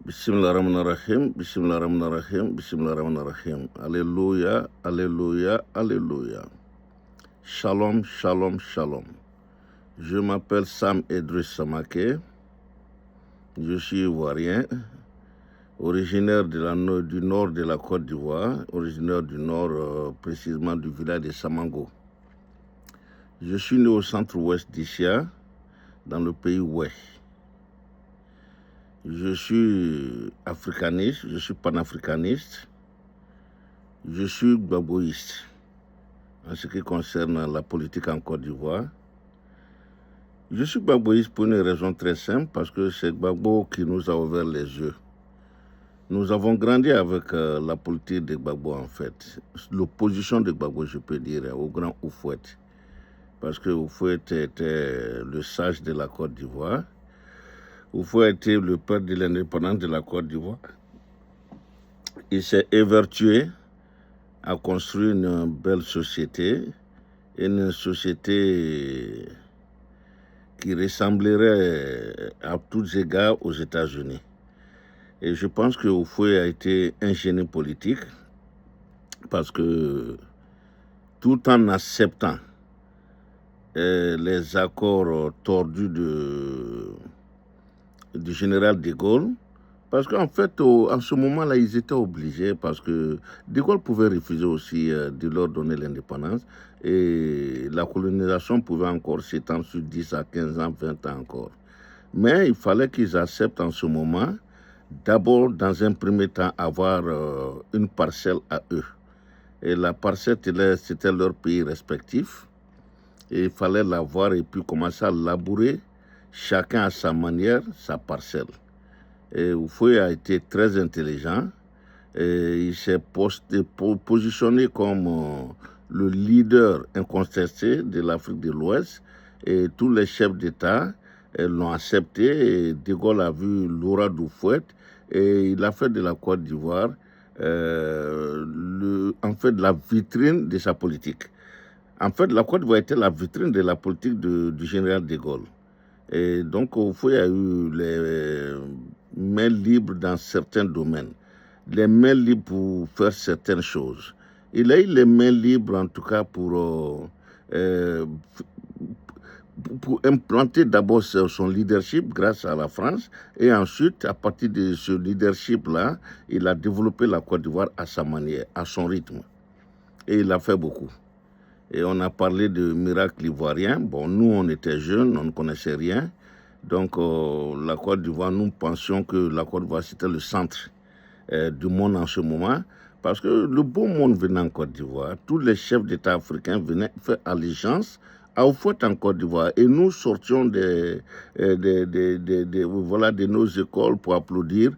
Bismillahirrahmanirrahim, Bismillahirrahmanirrahim, Bismillahirrahmanirrahim. Alléluia, Alléluia, Alléluia. Shalom, Shalom, Shalom. Je m'appelle Sam Idriss Samake. Je suis ivoirien, originaire du nord de la Côte d'Ivoire, originaire du nord, précisément du village de Samango. Je suis né au centre-ouest d'Icia, dans le pays Ouai. Je suis africaniste, je suis panafricaniste, je suis gbagboïste en ce qui concerne la politique en Côte d'Ivoire. Je suis gbagboïste pour une raison très simple, parce que c'est Gbagbo qui nous a ouvert les yeux. Nous avons grandi avec la politique de Gbagbo en fait, l'opposition de Gbagbo je peux dire, au grand Houphouët, parce que Houphouët était le sage de la Côte d'Ivoire. Houphouët était le père de l'indépendance de la Côte d'Ivoire. Il s'est évertué à construire une belle société, une société qui ressemblerait à tous égards aux États-Unis. Et je pense que Houphouët a été un génie politique, parce que tout en acceptant les accords tordus du général de Gaulle, parce qu'en fait, en ce moment-là, ils étaient obligés, parce que de Gaulle pouvait refuser aussi de leur donner l'indépendance, et la colonisation pouvait encore s'étendre sur 10 à 15 ans, 20 ans encore. Mais il fallait qu'ils acceptent en ce moment, d'abord, dans un premier temps, avoir une parcelle à eux. Et la parcelle, c'était leur pays respectif, et il fallait l'avoir et puis commencer à labourer, chacun à sa manière, sa parcelle. Et Houphouët a été très intelligent, et il s'est positionné comme le leader incontesté de l'Afrique de l'Ouest, et tous les chefs d'État l'ont accepté, et De Gaulle a vu l'aura d'Houphouët, et il a fait de la Côte d'Ivoire en fait la vitrine de sa politique. En fait, la Côte d'Ivoire était la vitrine de la politique du général De Gaulle. Et donc, Houphouët a eu les mains libres dans certains domaines, les mains libres pour faire certaines choses. Il a eu les mains libres, en tout cas, pour implanter d'abord son leadership grâce à la France, et ensuite, à partir de ce leadership-là, il a développé la Côte d'Ivoire à sa manière, à son rythme. Et il a fait beaucoup. Et on a parlé de miracle ivoirien. Bon, nous, on était jeunes, on ne connaissait rien. Donc, la Côte d'Ivoire, nous pensions que la Côte d'Ivoire, c'était le centre du monde en ce moment. Parce que le beau monde venait en Côte d'Ivoire. Tous les chefs d'État africains venaient faire allégeance à Houphouët en Côte d'Ivoire. Et nous sortions de nos écoles pour applaudir.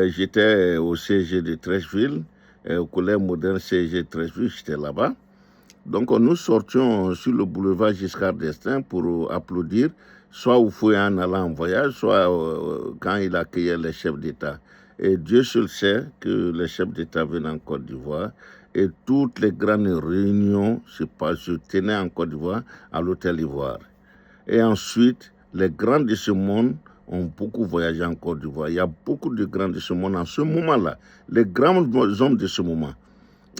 J'étais au CG de Treichville, au collège moderne CG de Treichville, j'étais là-bas. Donc nous sortions sur le boulevard Giscard d'Estaing pour applaudir, soit Houphouët en allant en voyage, soit quand il accueillait les chefs d'État. Et Dieu seul sait que les chefs d'État venaient en Côte d'Ivoire, et toutes les grandes réunions se tenaient en Côte d'Ivoire à l'Hôtel Ivoire. Et ensuite, les grands de ce monde ont beaucoup voyagé en Côte d'Ivoire. Il y a beaucoup de grands de ce monde en ce moment-là, les grands hommes de ce moment.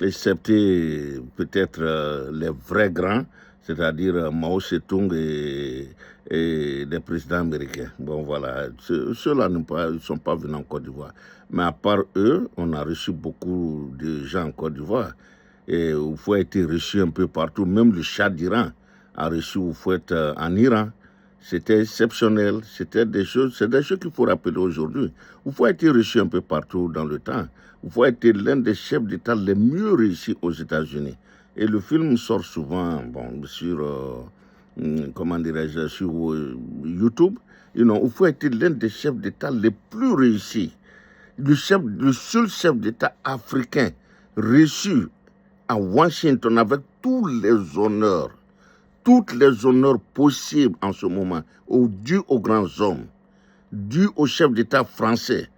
Excepté peut-être les vrais grands, c'est-à-dire Mao Tse-tung et les présidents américains. Bon, voilà, ceux-là ne sont pas venus en Côte d'Ivoire. Mais à part eux, on a reçu beaucoup de gens en Côte d'Ivoire. Et Houphouët a été reçu un peu partout. Même le Shah d'Iran a reçu Houphouët en Iran. C'était exceptionnel. C'est des choses qu'il faut rappeler aujourd'hui. Houphouët a été reçu un peu partout dans le temps. Houphouët a été l'un des chefs d'État les mieux réussis aux États-Unis. Et le film sort souvent sur, sur YouTube. Houphouët a été l'un des chefs d'État les plus réussis. Le seul chef d'État africain reçu à Washington avec tous les honneurs possibles en ce moment, dû aux grands hommes, dû au chef d'État français,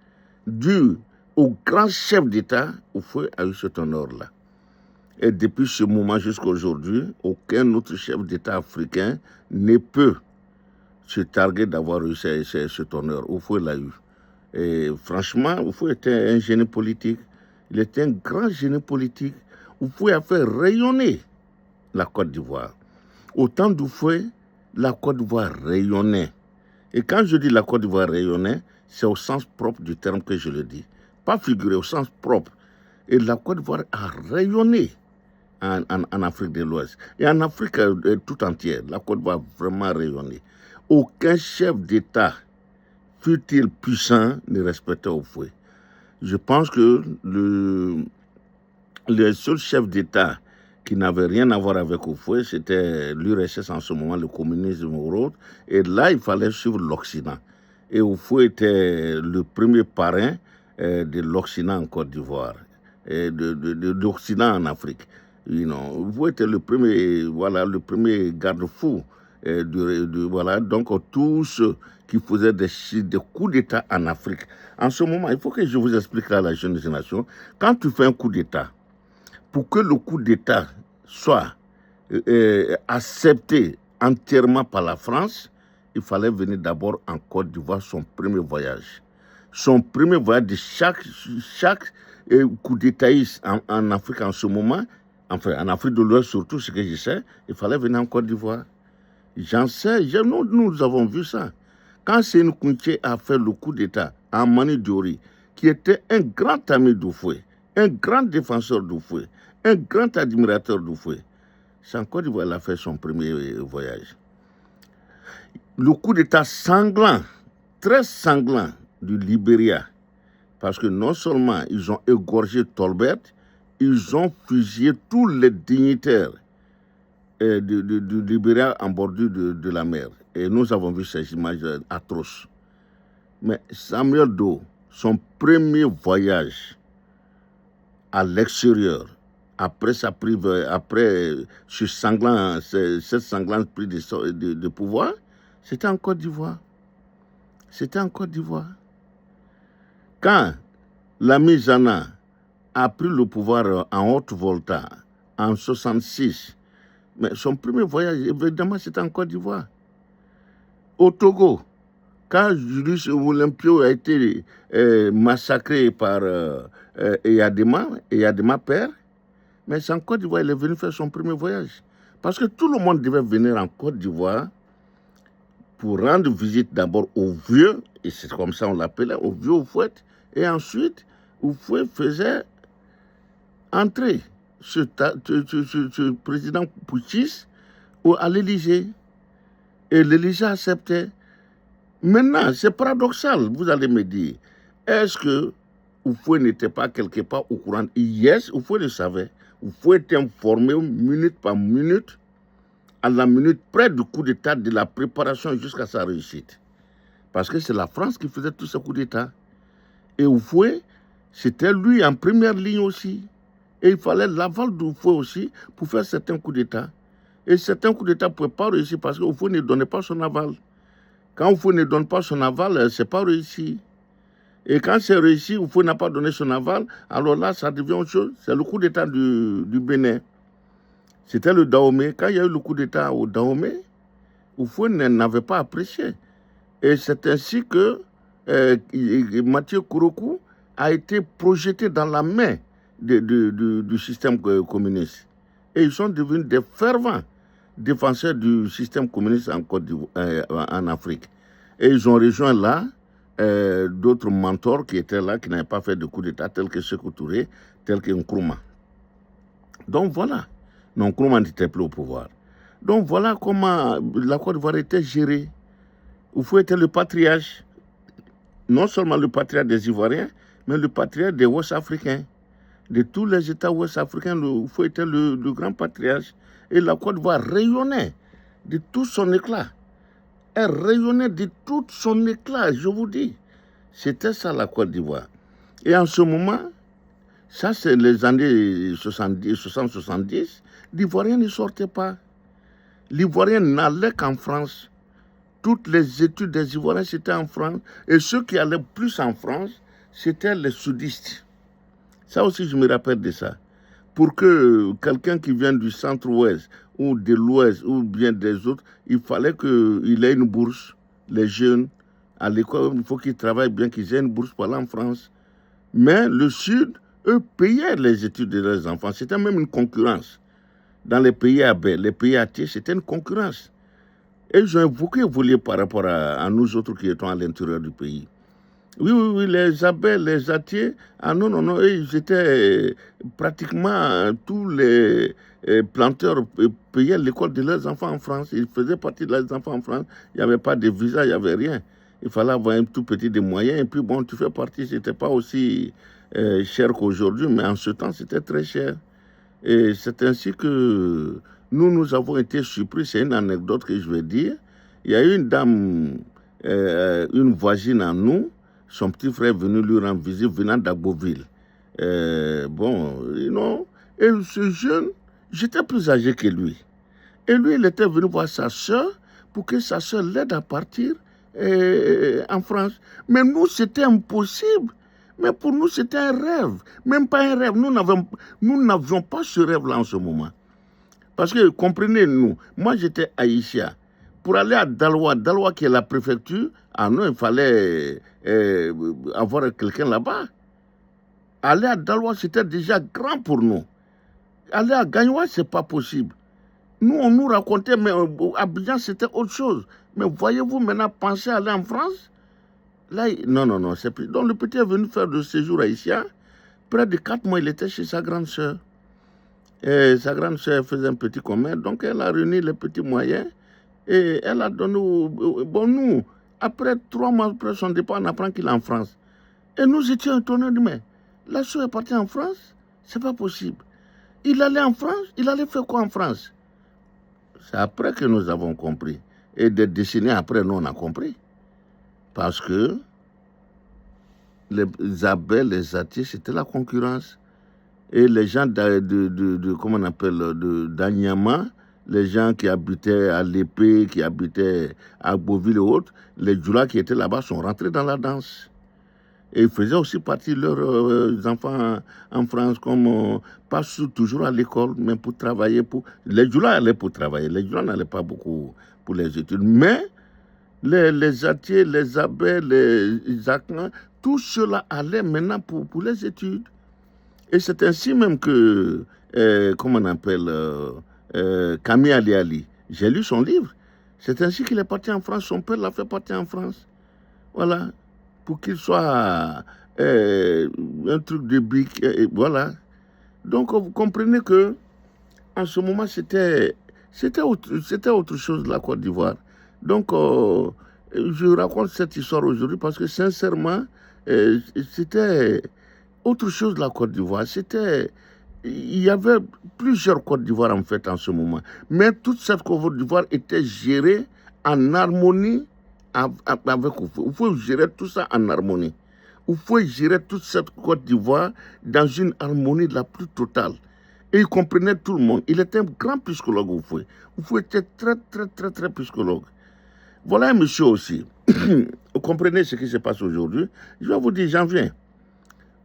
dû au grand chef d'État, Houphouët a eu cet honneur-là. Et depuis ce moment jusqu'à aujourd'hui, aucun autre chef d'État africain ne peut se targuer d'avoir eu cet honneur. Houphouët l'a eu. Et franchement, Oufoué était un génie politique. Il était un grand génie politique. Oufoué a fait rayonner la Côte d'Ivoire. Au temps d'Oufoué, la Côte d'Ivoire rayonnait. Et quand je dis la Côte d'Ivoire rayonnait, c'est au sens propre du terme que je le dis. Pas figuré, au sens propre. Et la Côte d'Ivoire a rayonné en Afrique de l'Ouest. Et en Afrique tout entière, la Côte d'Ivoire a vraiment rayonné. Aucun chef d'État, fût-il puissant, ne respectait Oufoué. Je pense que le seul chef d'État qui n'avait rien à voir avec Oufoué, c'était l'URSS en ce moment, le communisme ou autre. Et là, il fallait suivre l'Occident. Et Oufoué était le premier parrain de l'Occident en Côte d'Ivoire, et de l'Occident en Afrique. Oufoué était le premier, voilà, le premier garde-fou. Voilà, donc tous ceux qui faisaient des coups d'État en Afrique. En ce moment, il faut que je vous explique à la jeune génération, quand tu fais un coup d'État, pour que le coup d'État soit accepté entièrement par la France, il fallait venir d'abord en Côte d'Ivoire, son premier voyage. Son premier voyage de chaque coup d'Étaïste en Afrique en ce moment, enfin en Afrique de l'Ouest surtout, ce que je sais, il fallait venir en Côte d'Ivoire. J'en sais, nous avons vu ça. Quand Sénou Kountché a fait le coup d'État à Mani Diori, qui était un grand ami d'Oufoué, un grand défenseur d'Oufoué, un grand admirateur d'Oufoué, c'est en Côte d'Ivoire qu'il a fait son premier voyage. Le coup d'État sanglant, très sanglant du Libéria, parce que non seulement ils ont égorgé Tolbert, ils ont fusillé tous les dignitaires du Libéria en bordure de la mer. Et nous avons vu ces images atroces. Mais Samuel Doe, son premier voyage à l'extérieur, après cette sanglante prise de pouvoir, c'était en Côte d'Ivoire. C'était en Côte d'Ivoire. Quand l'ami Zana a pris le pouvoir en Haute-Volta en 1966, mais son premier voyage, évidemment, c'était en Côte d'Ivoire. Au Togo, quand Julius Olympio a été massacré par Eyadema père, mais c'est en Côte d'Ivoire qu'il est venu faire son premier voyage. Parce que tout le monde devait venir en Côte d'Ivoire pour rendre visite d'abord aux vieux, et c'est comme ça on l'appelait, aux vieux Oufoué, et ensuite Oufoué faisait entrer ce président putschiste à l'Élysée. Et l'Élysée acceptait. Maintenant, c'est paradoxal, vous allez me dire, est-ce que Oufoué n'était pas quelque part au courant? Yes, Oufoué le savait. Oufoué était informé minute par minute, à la minute près du coup d'État, de la préparation jusqu'à sa réussite. Parce que c'est la France qui faisait tous ces coups d'État. Et Oufoué, c'était lui en première ligne aussi. Et il fallait l'aval d'Oufoué aussi pour faire certains coups d'État. Et certains coups d'État ne pouvaient pas réussir parce qu'Oufoué ne donnait pas son aval. Quand Oufoué ne donne pas son aval, ce n'est pas réussi. Et quand c'est réussi, Oufoué n'a pas donné son aval, alors là, ça devient autre chose. C'est le coup d'État du Bénin. C'était le Dahomey. Quand il y a eu le coup d'État au Dahomey, Oufoué n'avait pas apprécié. Et c'est ainsi que Mathieu Kouroukou a été projeté dans la main du système communiste. Et ils sont devenus des fervents défenseurs du système communiste en Afrique. Et ils ont rejoint là d'autres mentors qui étaient là, qui n'avaient pas fait de coup d'État, tels que Sékou Touré, tels que Nkrumah. Donc voilà. Non, Nkrumah n'était plus au pouvoir. Donc voilà comment la Côte d'Ivoire était gérée. Oufoué était le patriarche, non seulement le patriarche des Ivoiriens, mais le patriarche des Ouest-Africains. De tous les États ouest-africains, Oufoué était le grand patriarche. Et la Côte d'Ivoire rayonnait de tout son éclat. Elle rayonnait de tout son éclat, je vous dis. C'était ça la Côte d'Ivoire. Et en ce moment, ça c'est les années 60-70, l'Ivoirien ne sortait pas. L'Ivoirien n'allait qu'en France. Toutes les études des Ivoiriens, c'était en France. Et ceux qui allaient plus en France, c'était les sudistes. Ça aussi, je me rappelle de ça. Pour que quelqu'un qui vient du centre-ouest ou de l'ouest ou bien des autres, il fallait qu'il ait une bourse, les jeunes, à l'école, il faut qu'ils travaillent bien, qu'ils aient une bourse pour aller en France. Mais le Sud, eux, payaient les études de leurs enfants. C'était même une concurrence. Dans les pays abeilles, les pays athées, c'était une concurrence. Et ils ont beaucoup évolué par rapport à nous autres qui étions à l'intérieur du pays. Oui, les abeilles, les athées, ah non, ils étaient pratiquement tous les planteurs payaient l'école de leurs enfants en France. Ils faisaient partie de leurs enfants en France. Il n'y avait pas de visa, il n'y avait rien. Il fallait avoir un tout petit des moyens. Et puis bon, tu fais partie, ce n'était pas aussi cher qu'aujourd'hui, mais en ce temps, c'était très cher. Et c'est ainsi que nous avons été surpris. C'est une anecdote que je vais dire. Il y a une dame, une voisine à nous, son petit frère est venu lui rendre visite venant d'Agboville. Et ce jeune, j'étais plus âgé que lui. Et lui, il était venu voir sa soeur pour que sa soeur l'aide à partir en France. Mais nous, c'était impossible. Mais pour nous, c'était un rêve. Même pas un rêve. Nous n'avions pas ce rêve-là en ce moment. Parce que, comprenez-nous, moi j'étais à Isia. Pour aller à Daloa qui est la préfecture, nous, il fallait avoir quelqu'un là-bas. Aller à Daloa, c'était déjà grand pour nous. Aller à Gagnoua, ce n'est pas possible. Nous, on nous racontait, mais à Abidjan, c'était autre chose. Mais voyez-vous maintenant penser à aller en France? Là, non, c'est plus. Donc le petit est venu faire le séjour à Isia. Près de 4 mois, il était chez sa grande sœur. Et sa grande sœur faisait un petit commerce, donc elle a réuni les petits moyens et elle a donné. Bon, nous, après 3 mois après son départ, on apprend qu'il est en France. Et nous étions étonnés, mais la sœur est partie en France, c'est pas possible. Il allait en France, il allait faire quoi en France? C'est après que nous avons compris. Et des décennies après, nous, on a compris. Parce que les abeilles, les athées, c'était la concurrence. Et les gens comment on appelle, d'Anyama, les gens qui habitaient à l'Épée, qui habitaient à Beauville et autres, les Djoula qui étaient là-bas sont rentrés dans la danse. Et ils faisaient aussi partie de leurs enfants en France, comme pas toujours à l'école, mais pour travailler. Les Djoula allaient pour travailler, les Djoula n'allaient pas beaucoup pour les études. Mais les athées, les abeilles, les acnas, tout cela allait maintenant pour les études. Et c'est ainsi même que, comment on appelle, Camille Ali, j'ai lu son livre. C'est ainsi qu'il est parti en France. Son père l'a fait partir en France. Voilà. Pour qu'il soit un truc de brique. Voilà. Donc, vous comprenez que, en ce moment, c'était autre chose, la Côte d'Ivoire. Donc, je raconte cette histoire aujourd'hui parce que, sincèrement, c'était autre chose, la Côte d'Ivoire. Il y avait plusieurs Côtes d'Ivoire en fait en ce moment. Mais toute cette Côte d'Ivoire était gérée en harmonie avec Oufoué. Oufoué gérait tout ça en harmonie. Oufoué gérait toute cette Côte d'Ivoire dans une harmonie la plus totale. Et il comprenait tout le monde. Il était un grand psychologue, Oufoué. Oufoué était très psychologue. Voilà un monsieur aussi. Vous comprenez ce qui se passe aujourd'hui? Je vais vous dire, j'en viens.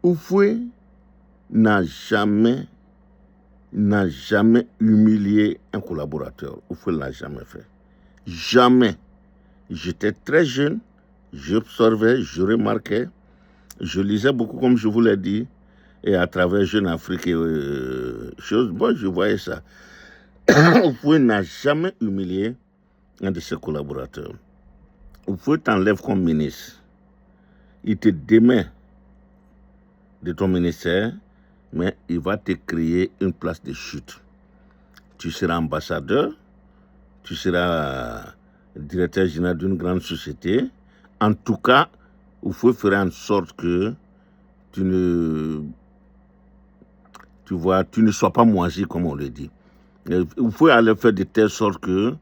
Oufoué n'a jamais humilié un collaborateur. Oufoué ne l'a jamais fait. Jamais. J'étais très jeune, j'observais, je remarquais, je lisais beaucoup comme je vous l'ai dit, et à travers Jeune Afrique et choses, bon, je voyais ça. Oufoué n'a jamais humilié un de ses collaborateurs. Oufoué t'enlève comme ministre. Il te démet de ton ministère, mais il va te créer une place de chute. Tu seras ambassadeur, tu seras directeur général d'une grande société. En tout cas, il faut faire en sorte que tu ne sois pas moisi, comme on le dit. Il faut aller faire de telle sorte que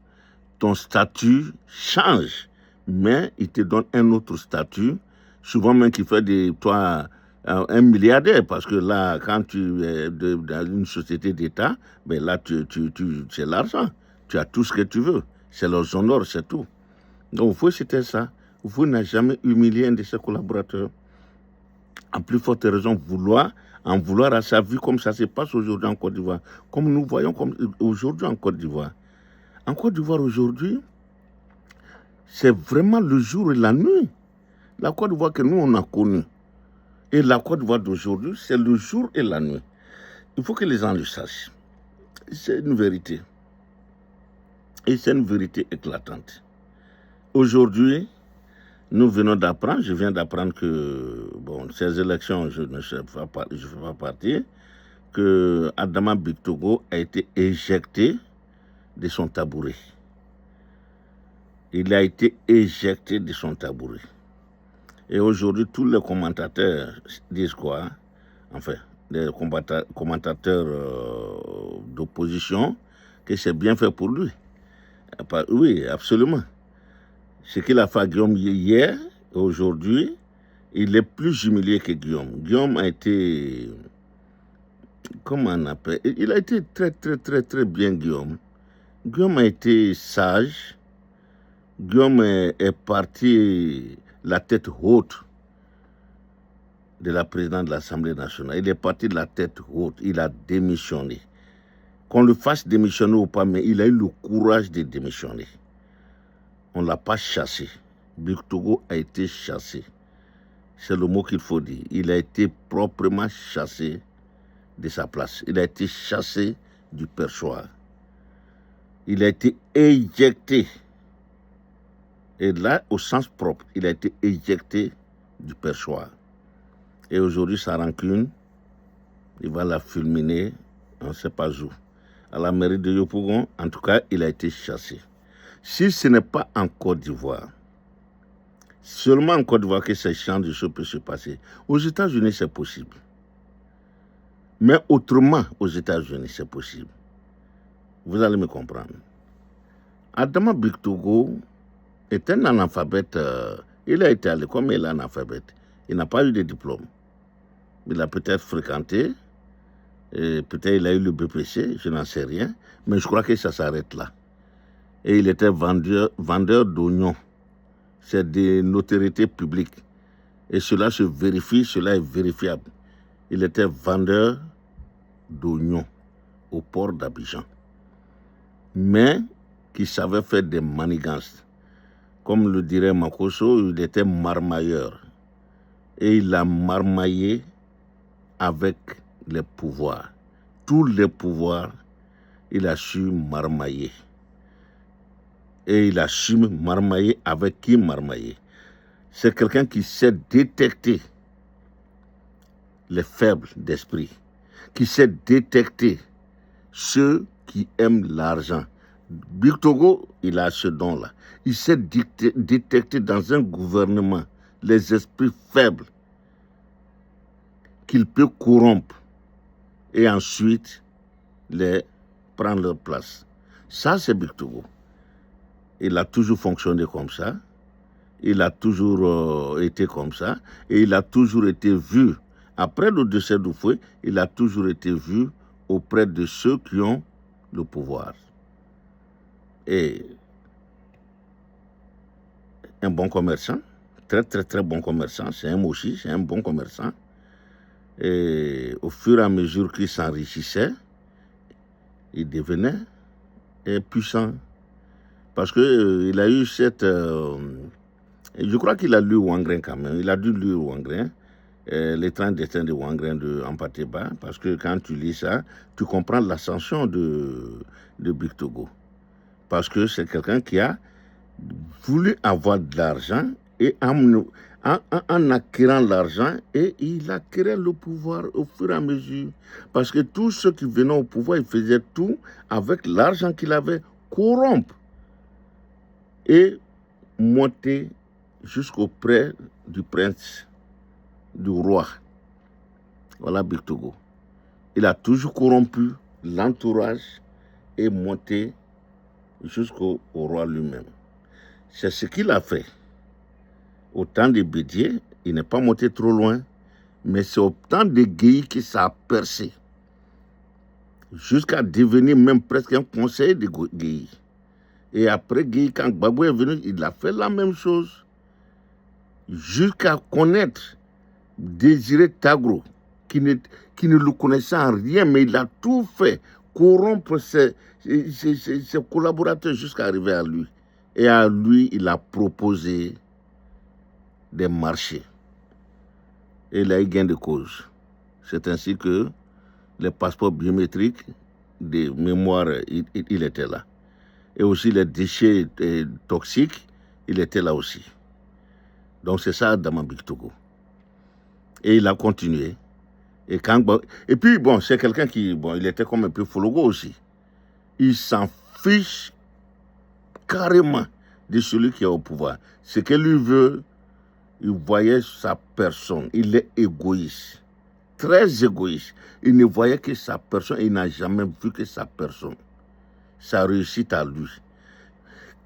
ton statut change, mais il te donne un autre statut, souvent même qui fait de toi un milliardaire, parce que là, quand tu es dans une société d'État, ben là, c'est l'argent. Tu as tout ce que tu veux. C'est leurs honneurs, c'est tout. Donc, Oufoué, c'était ça. Oufoué n'a jamais humilié un de ses collaborateurs. En plus forte raison, en vouloir à sa vie, comme ça se passe aujourd'hui en Côte d'Ivoire. Comme nous voyons aujourd'hui en Côte d'Ivoire. En Côte d'Ivoire aujourd'hui, c'est vraiment le jour et la nuit. La Côte d'Ivoire que nous, on a connue, et la Côte d'Ivoire d'aujourd'hui, c'est le jour et la nuit. Il faut que les gens le sachent. C'est une vérité. Et c'est une vérité éclatante. Aujourd'hui, nous venons d'apprendre, je viens d'apprendre que, bon, ces élections, je ne fais pas partie, que Adama Bictogo a été éjecté de son tabouret. Il a été éjecté de son tabouret. Et aujourd'hui, tous les commentateurs disent quoi? Enfin, les commentateurs d'opposition, que c'est bien fait pour lui. Oui, absolument. Ce qu'il a fait à Guillaume hier et aujourd'hui, il est plus humilié que Guillaume. Guillaume a été, comment on appelle? Il a été très bien, Guillaume. Guillaume a été sage. Guillaume est parti la tête haute de la présidente de l'Assemblée nationale. Il est parti de la tête haute. Il a démissionné. Qu'on le fasse démissionner ou pas, mais il a eu le courage de démissionner. On ne l'a pas chassé. Bictogo a été chassé. C'est le mot qu'il faut dire. Il a été proprement chassé de sa place. Il a été chassé du perchoir. Il a été éjecté. Et là, au sens propre, il a été éjecté du perchoir. Et aujourd'hui, sa rancune, il va la fulminer, on ne sait pas où. À la mairie de Yopougon, en tout cas, il a été chassé. Si ce n'est pas en Côte d'Ivoire, seulement en Côte d'Ivoire que ce genre de choses peut se passer. Aux États-Unis, c'est possible. Mais autrement, aux États-Unis, c'est possible. Vous allez me comprendre. Adama Bictogo est un analphabète. Il a été à l'école, mais il est analphabète. Il n'a pas eu de diplôme. Il a peut-être fréquenté, peut-être il a eu le BPC, je n'en sais rien, mais je crois que ça s'arrête là. Et il était vendeur d'oignons. C'est des notoriétés publiques. Et cela se vérifie, cela est vérifiable. Il était vendeur d'oignons au port d'Abidjan. Mais qui savait faire des manigances. Comme le dirait Makoso, il était marmailleur. Et il a marmaillé avec les pouvoirs. Tous les pouvoirs, il a su marmailler. Et il a su marmailler avec qui marmailler. C'est quelqu'un qui sait détecter les faibles d'esprit, qui sait détecter ceux qui aiment l'argent. Bictogo, il a ce don-là. Il sait détecter dans un gouvernement les esprits faibles qu'il peut corrompre et ensuite les prendre leur place. Ça, c'est Bictogo. Il a toujours fonctionné comme ça. Il a toujours été comme ça. Et il a toujours été vu. Après le décès d'Oufoué, il a toujours été vu auprès de ceux qui ont le pouvoir. Et un bon commerçant, très bon commerçant, c'est un Moshi, c'est un bon commerçant. Et au fur et à mesure qu'il s'enrichissait, il devenait puissant. Parce qu'il a eu cette... je crois qu'il a lu Ouangren quand même. Il a dû lire Ouangren, l'étrange destin de Ouangren de Ampateba. Parce que quand tu lis ça, tu comprends l'ascension de Bictogo. Parce que c'est quelqu'un qui a voulu avoir de l'argent et en acquérant l'argent, et il acquérait le pouvoir au fur et à mesure. Parce que tous ceux qui venaient au pouvoir, ils faisaient tout avec l'argent qu'il avait, corrompre et monter jusqu'auprès du prince, du roi. Voilà Bictogo. Il a toujours corrompu l'entourage et monté jusqu'au roi lui-même. C'est ce qu'il a fait. Au temps de Bédier, il n'est pas monté trop loin, mais c'est au temps de Guéhi que ça a percé. Jusqu'à devenir même presque un conseiller de Guéhi. Et après Guéhi, quand Gbagbo est venu, il a fait la même chose. Jusqu'à connaître Désiré Tagro, qui ne le connaissait en rien, mais il a tout fait, corrompre ses collaborateurs jusqu'à arriver à lui. Et à lui, il a proposé des marchés. Et il a eu gain de cause. C'est ainsi que les passeports biométriques, des mémoires, il était là. Et aussi les déchets toxiques, il était là aussi. Donc c'est ça Adama Bictogo. Et il a continué. Et puis bon, c'est quelqu'un qui, bon, il était comme un peu fologo aussi. Il s'en fiche carrément de celui qui est au pouvoir. Ce que lui veut, il voyait sa personne. Il est égoïste. Très égoïste. Il ne voyait que sa personne. Il n'a jamais vu que sa personne. Sa réussite à lui.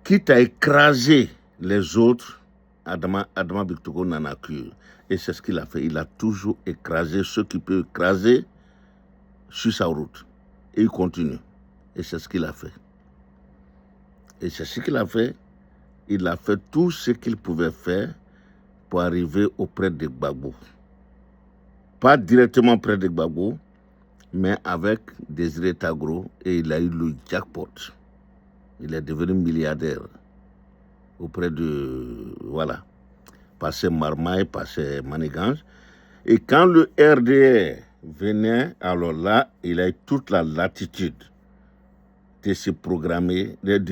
Quitte à écraser les autres, Adama Bictogo n'en a cure. Et c'est ce qu'il a fait. Il a toujours écrasé ceux qui peuvent écraser sur sa route. Et il continue. Et c'est ce qu'il a fait. Et c'est ce qu'il a fait. Il a fait tout ce qu'il pouvait faire pour arriver auprès de Gbagbo. Pas directement près de Gbagbo, mais avec Désiré Tagro, et il a eu le jackpot. Il est devenu milliardaire auprès de, voilà, par ses marmailles, par ses manigances. Et quand le RDR venait, alors là, il a eu toute la latitude de se proclamer RDR,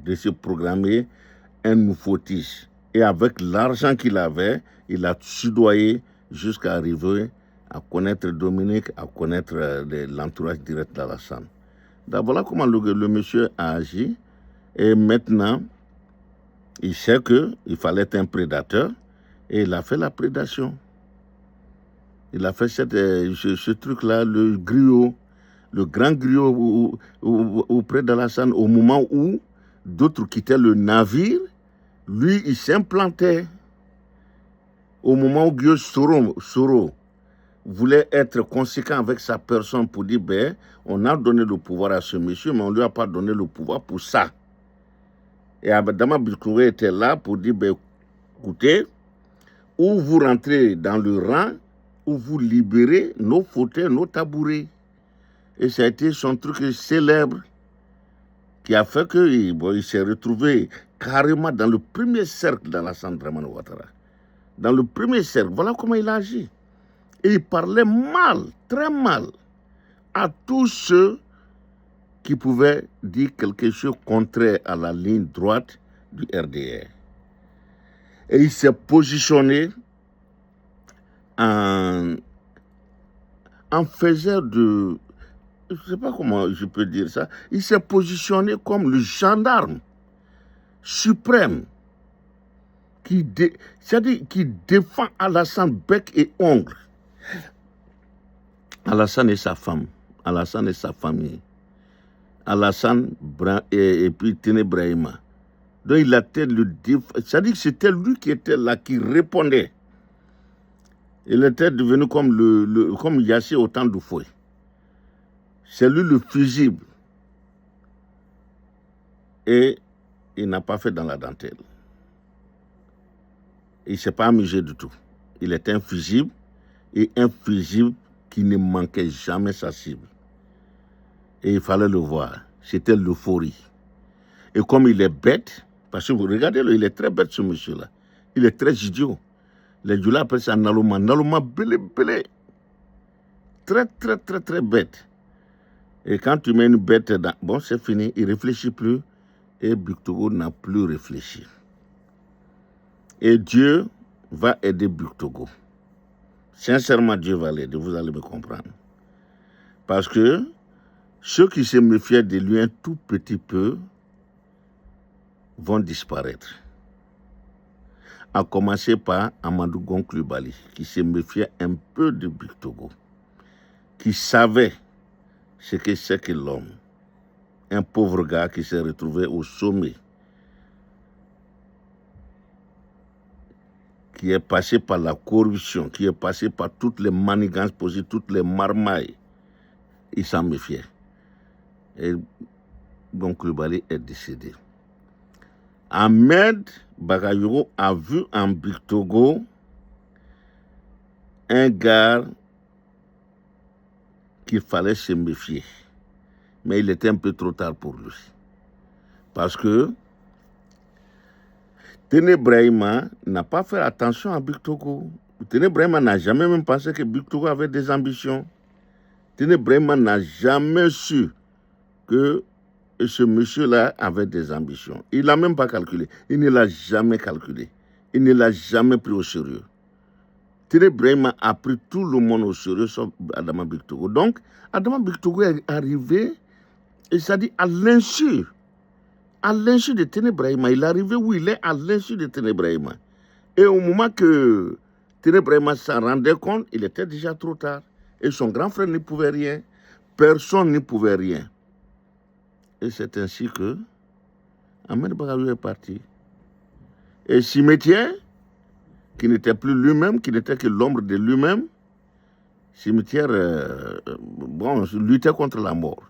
de se proclamer un nouveautis. Et avec l'argent qu'il avait, il a soudoyé jusqu'à arriver à connaître Dominique, à connaître l'entourage direct d'Alassane. Donc voilà comment le monsieur a agi. Et maintenant, il sait qu'il fallait être un prédateur et il a fait la prédation. Il a fait ce truc-là, le griot, le grand griot auprès d'Alassane, au moment où d'autres quittaient le navire, lui, il s'implantait. Au moment où Guillaume Soro voulait être conséquent avec sa personne pour dire, ben, on a donné le pouvoir à ce monsieur, mais on ne lui a pas donné le pouvoir pour ça. Et Adama Bictogo était là pour dire, ben, écoutez, ou vous rentrez dans le rang, ou vous libérez nos fauteuils, nos tabourets. Et ça a été son truc célèbre qui a fait qu'il s'est retrouvé carrément dans le premier cercle d'Alassane Dramane Ouattara. Dans le premier cercle, voilà comment il a agi. Et il parlait mal, très mal, à tous ceux qui pouvaient dire quelque chose contraire à la ligne droite du RDR. Et il s'est positionné en faisant de... Je ne sais pas comment je peux dire ça. Il s'est positionné comme le gendarme suprême c'est-à-dire qui défend Alassane bec et ongle. Alassane et sa femme, Alassane et sa famille, Alassane et puis Tene Brahima. Donc il a été c'est-à-dire que c'était lui qui était là, qui répondait. Il était devenu comme comme Yassé au temps du fouet. C'est lui le fusible. Et il n'a pas fait dans la dentelle. Il ne s'est pas amusé du tout. Il est un fusible et un fusible qui ne manquait jamais sa cible. Et il fallait le voir. C'était l'euphorie. Et comme il est bête, parce que vous regardez-le, il est très bête ce monsieur-là. Il est très idiot. Les Djoula appellent ça Naloma. Naloma belé. Très, très, très, très bête. Et quand tu mets une bête dans... Bon, c'est fini, il ne réfléchit plus. Et Bictogo n'a plus réfléchi. Et Dieu va aider Bictogo. Sincèrement, Dieu va l'aider, vous allez me comprendre. Parce que ceux qui se méfiaient de lui un tout petit peu vont disparaître. À commencer par Amadou Gon Coulibaly, qui se méfiait un peu de Bictogo, qui savait ce que c'est que l'homme. Un pauvre gars qui s'est retrouvé au sommet, qui est passé par la corruption, qui est passé par toutes les manigances possibles, toutes les marmailles. Il s'en méfiait. Et Gon Coulibaly est décédé. Ahmed Bagayoko a vu en Bictogo un gars qu'il fallait se méfier. Mais il était un peu trop tard pour lui. Parce que Tene Brahima n'a pas fait attention à Big Togo. Tene Brahima n'a jamais même pensé que Big Togo avait des ambitions. Tene Brahima n'a jamais su que ce monsieur-là avait des ambitions. Il n'a même pas calculé. Il ne l'a jamais calculé. Il ne l'a jamais pris au sérieux. Tene Brahima a pris tout le monde au sérieux sauf Adama Big Togo. Donc, Adama Big Togo est arrivé, et ça dit à l'insu de Tene Brahima. Il est arrivé où il est à l'insu de Tene Brahima. Et au moment que Tene Brahima s'en rendait compte, il était déjà trop tard. Et son grand frère ne pouvait rien. Personne ne pouvait rien. Et c'est ainsi que Ahmed Bagalou est parti. Et Cimetière, qui n'était plus lui-même, qui n'était que l'ombre de lui-même, Cimetière, luttait contre la mort.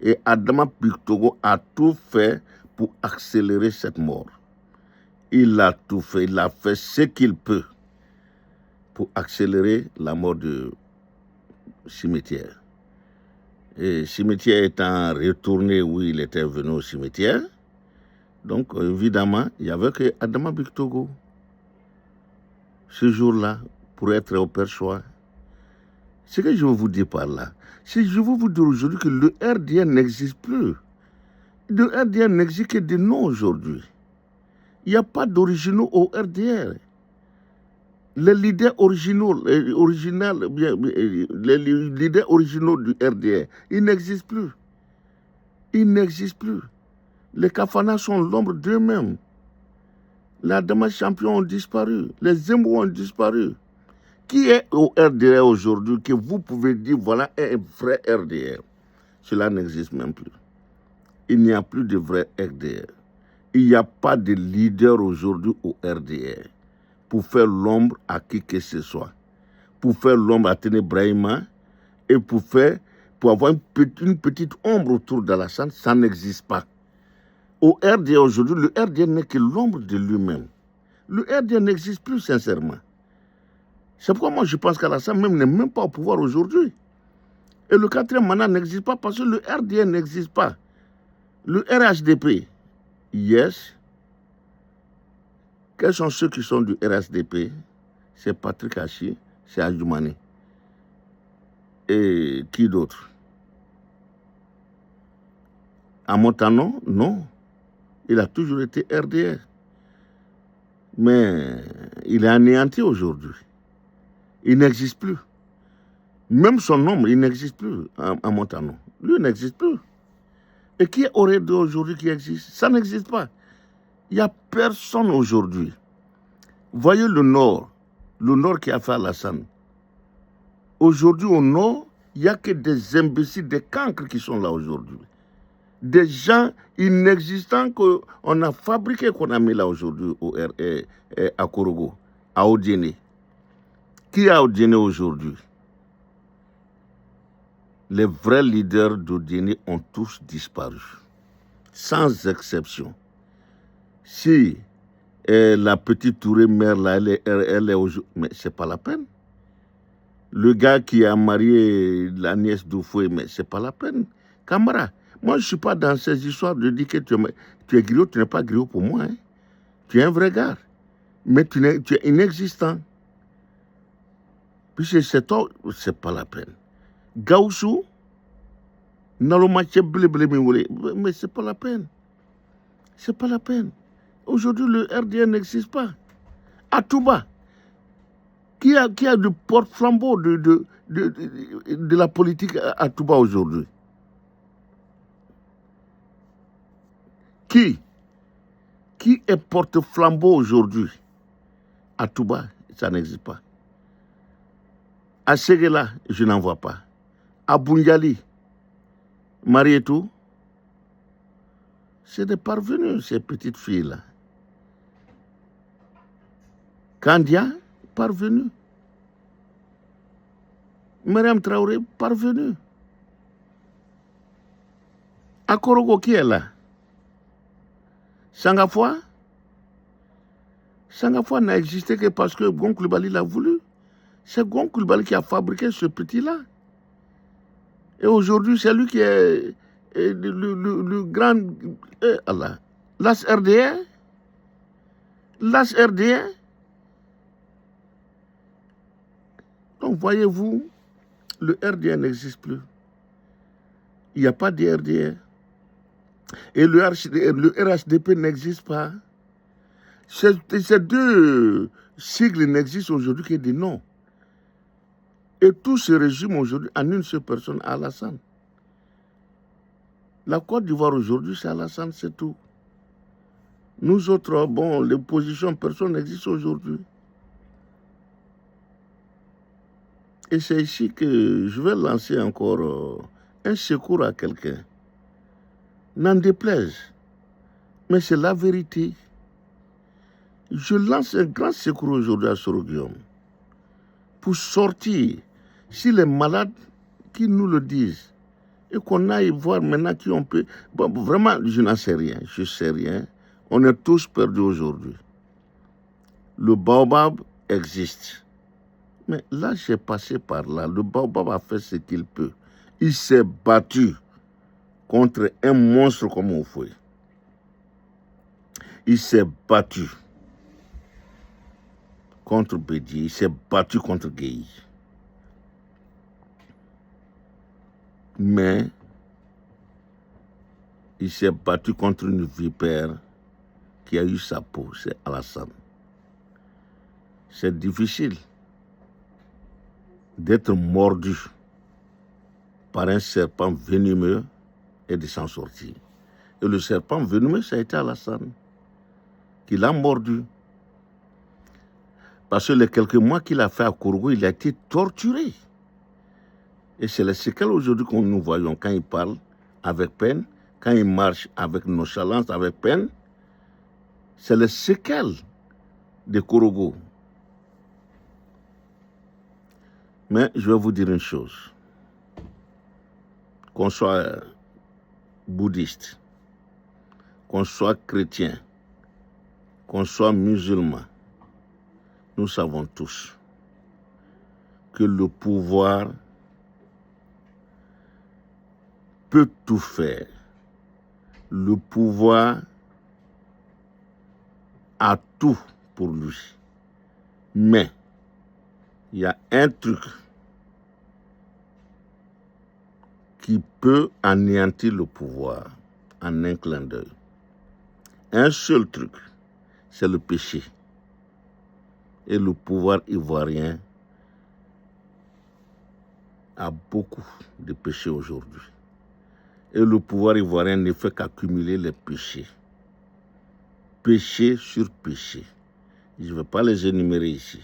Et Adama Big Togo a tout fait pour accélérer cette mort. Il a tout fait, il a fait ce qu'il peut pour accélérer la mort de Cimetière. Et Cimetière étant retourné où il était venu au cimetière, donc évidemment, il n'y avait que Adama Big Togo ce jour-là pour être au perchoir. Ce que je veux vous dire par là, c'est que je veux vous dire aujourd'hui que le RDR n'existe plus. Le RDR n'existe que des noms aujourd'hui. Il n'y a pas d'originaux au RDR. Les leaders originaux, les leaders originaux du RDR, ils n'existent plus. Ils n'existent plus. Les Kafana sont l'ombre d'eux-mêmes. Les Damas champions ont disparu. Les Zembo ont disparu. Qui est au RDR aujourd'hui que vous pouvez dire voilà un vrai RDR? Cela n'existe même plus. Il n'y a plus de vrai RDR. Il n'y a pas de leader aujourd'hui au RDR pour faire l'ombre à qui que ce soit. Pour faire l'ombre à Tene Brahima et pour avoir une petite ombre autour d'Alassane, ça n'existe pas. Au RDR aujourd'hui, le RDR n'est que l'ombre de lui-même. Le RDR n'existe plus sincèrement. C'est pourquoi moi je pense qu'Alassane même n'est même pas au pouvoir aujourd'hui. Et le quatrième mandat n'existe pas parce que le RDR n'existe pas. Le RHDP, yes. Quels sont ceux qui sont du RHDP? C'est Patrick Hachi, c'est Adjoumani. Et qui d'autre? Amontano, non. Il a toujours été RDR. Mais il est anéanti aujourd'hui. Il n'existe plus. Même son nom, il n'existe plus à Montano. Lui, il n'existe plus. Et qui aurait d'aujourd'hui qui existe? Ça n'existe pas. Il n'y a personne aujourd'hui. Voyez le Nord qui a fait Alassane. Aujourd'hui, au Nord, il n'y a que des imbéciles, des cancres qui sont là aujourd'hui. Des gens inexistants qu'on a fabriqués, qu'on a mis là aujourd'hui à Korogo, à Odiene. Qui est à Odiene aujourd'hui? Les vrais leaders d'Odiene ont tous disparu, sans exception. Si la petite Touré mère là, elle est aujourd'hui, mais c'est pas la peine. Le gars qui a marié la nièce d'Oufoué, mais c'est pas la peine. Camara, moi je suis pas dans ces histoires de dire que tu es griot, tu n'es pas griot pour moi. Hein. Tu es un vrai gars, mais tu es inexistant. Puis c'est toi, c'est pas la peine. Gaoussou, mais c'est pas la peine. C'est pas la peine. Aujourd'hui, le RDR n'existe pas. À Touba, qui a du porte-flambeau de la politique à Touba aujourd'hui? Qui est porte-flambeau aujourd'hui à Touba? Ça n'existe pas. À Séguéla, je n'en vois pas. À Bundiali, Marietou, c'est des parvenus, ces petites filles-là. Kandia, parvenu. Mariam Traoré, parvenu. À Korogo, qui est là? Sangafoua n'a existé que parce que Gon Coulibaly l'a voulu. C'est Gon Coulibaly qui a fabriqué ce petit-là. Et aujourd'hui, c'est lui qui est le grand... Allah. L'AS RDR, L'AS RDA. Donc, voyez-vous, le RDA n'existe plus. Il n'y a pas de RDA. Et le RHDP n'existe pas. Ces deux sigles n'existent aujourd'hui que des noms. Et tout se résume aujourd'hui en une seule personne, Alassane. La Côte d'Ivoire aujourd'hui, c'est Alassane, c'est tout. Nous autres, bon, l'opposition, personne n'existe aujourd'hui. Et c'est ici que je vais lancer encore un secours à quelqu'un. N'en déplaise, mais c'est la vérité. Je lance un grand secours aujourd'hui à Soro-Guillaume pour sortir, si les malades qui nous le disent, et qu'on aille voir maintenant qui on peut... Bon, vraiment, je n'en sais rien, je ne sais rien. On est tous perdus aujourd'hui. Le baobab existe. Mais là, j'ai passé par là. Le baobab a fait ce qu'il peut. Il s'est battu contre un monstre comme Oufoué. Il s'est battu contre Bédi. Il s'est battu contre Gueye. Mais il s'est battu contre une vipère qui a eu sa peau, c'est Alassane. C'est difficile d'être mordu par un serpent venimeux et de s'en sortir. Et le serpent venimeux, ça a été Alassane, qui l'a mordu. Parce que les quelques mois qu'il a fait à Kourougou, il a été torturé. Et c'est les séquelles aujourd'hui que nous voyons quand il parle avec peine, quand il marche avec nonchalance, avec peine. C'est les séquelles de Kourougou. Mais je vais vous dire une chose. Qu'on soit bouddhiste, qu'on soit chrétien, qu'on soit musulman, nous savons tous que le pouvoir peut tout faire. Le pouvoir a tout pour lui. Mais il y a un truc qui peut anéantir le pouvoir en un clin d'œil. Un seul truc, c'est le péché. Et le pouvoir ivoirien a beaucoup de péchés aujourd'hui. Et le pouvoir ivoirien ne fait qu'accumuler les péchés. Péché sur péché. Je ne vais pas les énumérer ici.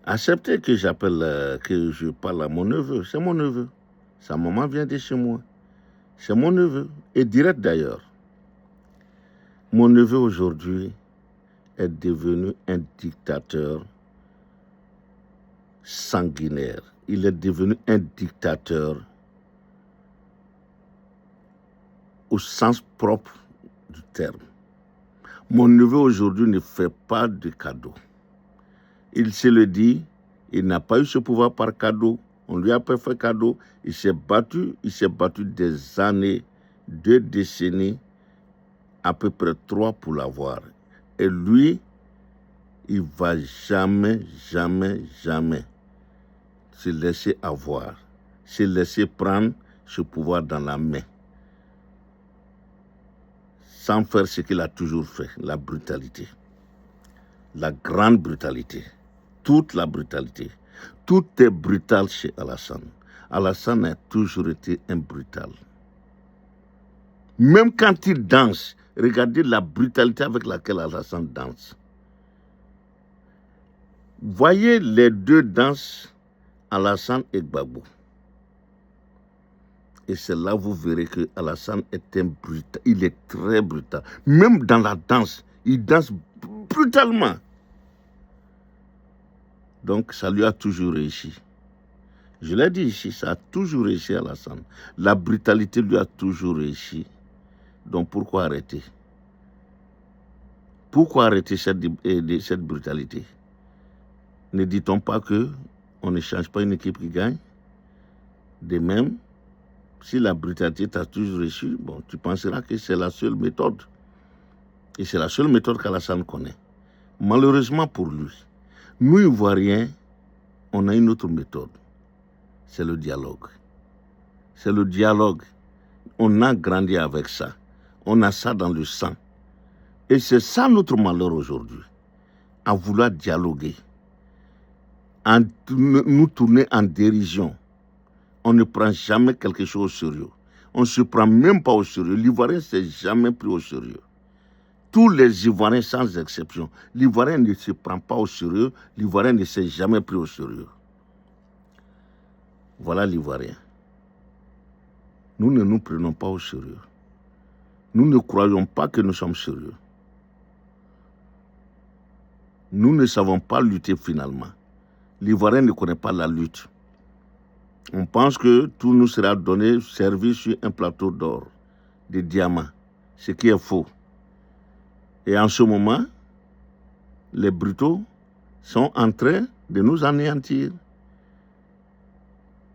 Acceptez que que je parle à mon neveu. C'est mon neveu. Sa maman vient de chez moi. C'est mon neveu. Et direct d'ailleurs. Mon neveu aujourd'hui est devenu un dictateur sanguinaire. Il est devenu un dictateur au sens propre du terme. Mon neveu aujourd'hui ne fait pas de cadeaux. Il se le dit, il n'a pas eu ce pouvoir par cadeau. On lui a pas fait cadeau. Il s'est battu des années, 2 décennies, à peu près 3 pour l'avoir. Et lui, il ne va jamais, jamais, jamais se laisser avoir, se laisser prendre ce pouvoir dans la main, sans faire ce qu'il a toujours fait, la brutalité, la grande brutalité, toute la brutalité. Tout est brutal chez Alassane. Alassane a toujours été un brutal. Même quand il danse, regardez la brutalité avec laquelle Alassane danse. Voyez les deux danses, Alassane et Gbagbo. Et c'est là que vous verrez que Alassane est un brutal. Il est très brutal. Même dans la danse, il danse brutalement. Donc ça lui a toujours réussi. Je l'ai dit ici, ça a toujours réussi à Alassane. La brutalité lui a toujours réussi. Donc pourquoi arrêter? Pourquoi arrêter cette brutalité? Ne dit-on pas qu'on ne change pas une équipe qui gagne? De même, Si la brutalité t'a toujours reçu, bon, tu penseras que c'est la seule méthode. Et c'est la seule méthode qu'Alassane connaît. Malheureusement pour lui, nous, Ivoiriens, on a une autre méthode. C'est le dialogue. C'est le dialogue. On a grandi avec ça. On a ça dans le sang. Et c'est ça notre malheur aujourd'hui. À vouloir dialoguer. Nous tourner en dérision. On ne prend jamais quelque chose au sérieux. On ne se prend même pas au sérieux. L'Ivoirien ne s'est jamais pris au sérieux. Tous les Ivoiriens, sans exception, l'Ivoirien ne se prend pas au sérieux, l'Ivoirien ne s'est jamais pris au sérieux. Voilà l'Ivoirien. Nous ne nous prenons pas au sérieux. Nous ne croyons pas que nous sommes sérieux. Nous ne savons pas lutter finalement. L'Ivoirien ne connaît pas la lutte. On pense que tout nous sera donné, servi sur un plateau d'or, de diamants, ce qui est faux. Et en ce moment, les brutaux sont en train de nous anéantir.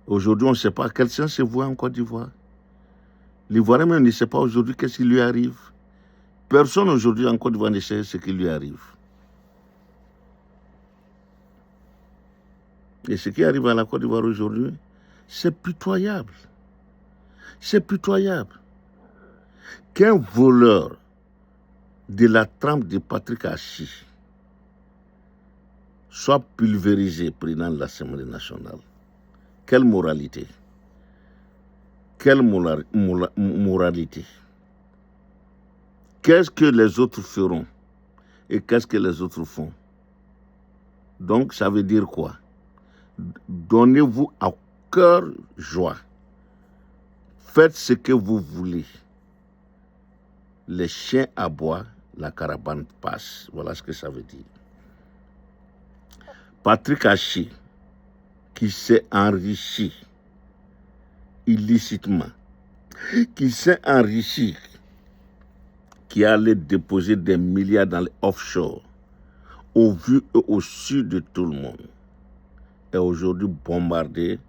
Aujourd'hui, on ne sait pas quel sens se voit en Côte d'Ivoire. L'Ivoirien même ne sait pas aujourd'hui qu'est-ce qui lui arrive. Personne aujourd'hui en Côte d'Ivoire ne sait ce qui lui arrive. Et ce qui arrive à la Côte d'Ivoire aujourd'hui, c'est pitoyable. C'est pitoyable. Qu'un voleur de la trempe de Patrick Hachi soit pulvérisé président de l'Assemblée nationale. Quelle moralité? Quelle moralité? Qu'est-ce que les autres feront et qu'est-ce que les autres font? Donc ça veut dire quoi? Donnez-vous à cœur joie. Faites ce que vous voulez. Les chiens aboient, la caravane passe. Voilà ce que ça veut dire. Patrick Hachi, qui s'est enrichi illicitement, qui s'est enrichi, qui allait déposer des milliards dans les offshore, au vu et au su de tout le monde, est aujourd'hui bombardé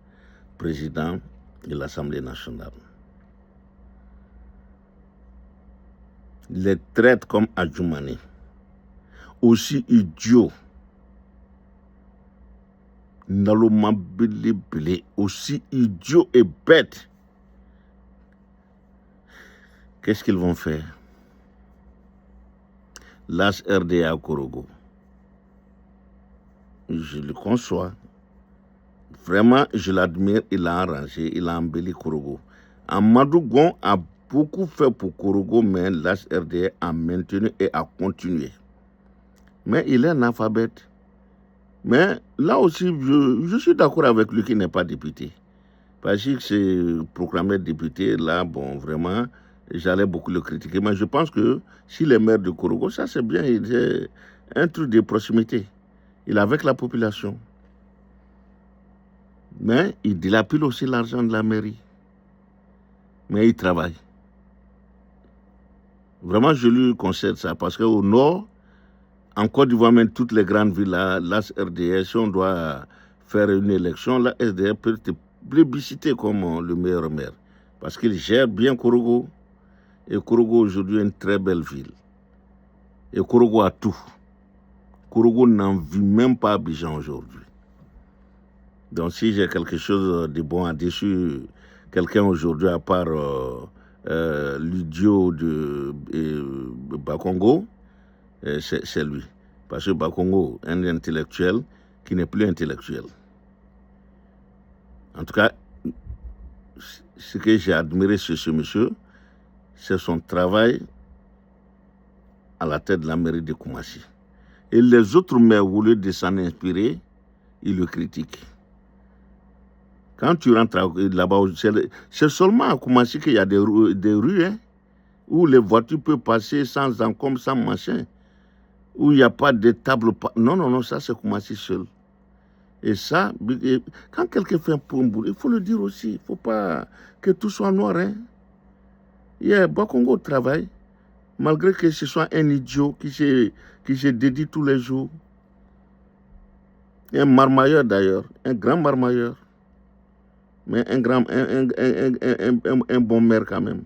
président de l'Assemblée nationale. Les traites comme Adjoumani, aussi idiots, Nalomabili, aussi idiots et bêtes, qu'est-ce qu'ils vont faire? L'AS RDA à Korogo, je le conçois. Vraiment, je l'admire, il a arrangé, il a embelli Korogo. Amadou Gon a beaucoup fait pour Korogo, mais l'AS RDA a maintenu et a continué. Mais il est analphabète. Mais là aussi, je suis d'accord avec lui qui n'est pas député. Parce que c'est proclamé député, là, bon, vraiment, j'allais beaucoup le critiquer. Mais je pense que s'il est maire de Korogo, ça c'est bien, c'est un truc de proximité. Il est avec la population. Mais il dilapide aussi l'argent de la mairie. Mais il travaille. Vraiment, je lui concède ça. Parce qu'au nord, en Côte d'Ivoire, même toutes les grandes villes, l'AS RDS, si on doit faire une élection, la RDS peut être plébiscité comme le meilleur maire. Parce qu'il gère bien Korogo. Et Korogo aujourd'hui est une très belle ville. Et Korogo a tout. Korogo n'en vit même pas Abidjan aujourd'hui. Donc si j'ai quelque chose de bon à dire sur quelqu'un aujourd'hui, à part l'idiot de Bakongo, c'est lui. Parce que Bakongo est un intellectuel qui n'est plus intellectuel. En tout cas, ce que j'ai admiré chez ce monsieur, c'est son travail à la tête de la mairie de Koumassi. Et les autres maires, au lieu de s'en inspirer, ils le critiquent. Quand tu rentres là-bas, c'est seulement à Koumassi qu'il y a des rues hein, où les voitures peuvent passer sans encombre, sans machin, où il n'y a pas de table. Non, ça c'est Koumassi seul. Et ça, quand quelqu'un fait un boulot, il faut le dire aussi. Il ne faut pas que tout soit noir. Hein. Bakongo travaille, malgré que ce soit un idiot qui se dédie tous les jours. Un marmailleur d'ailleurs, un grand marmailleur. mais un bon maire quand même.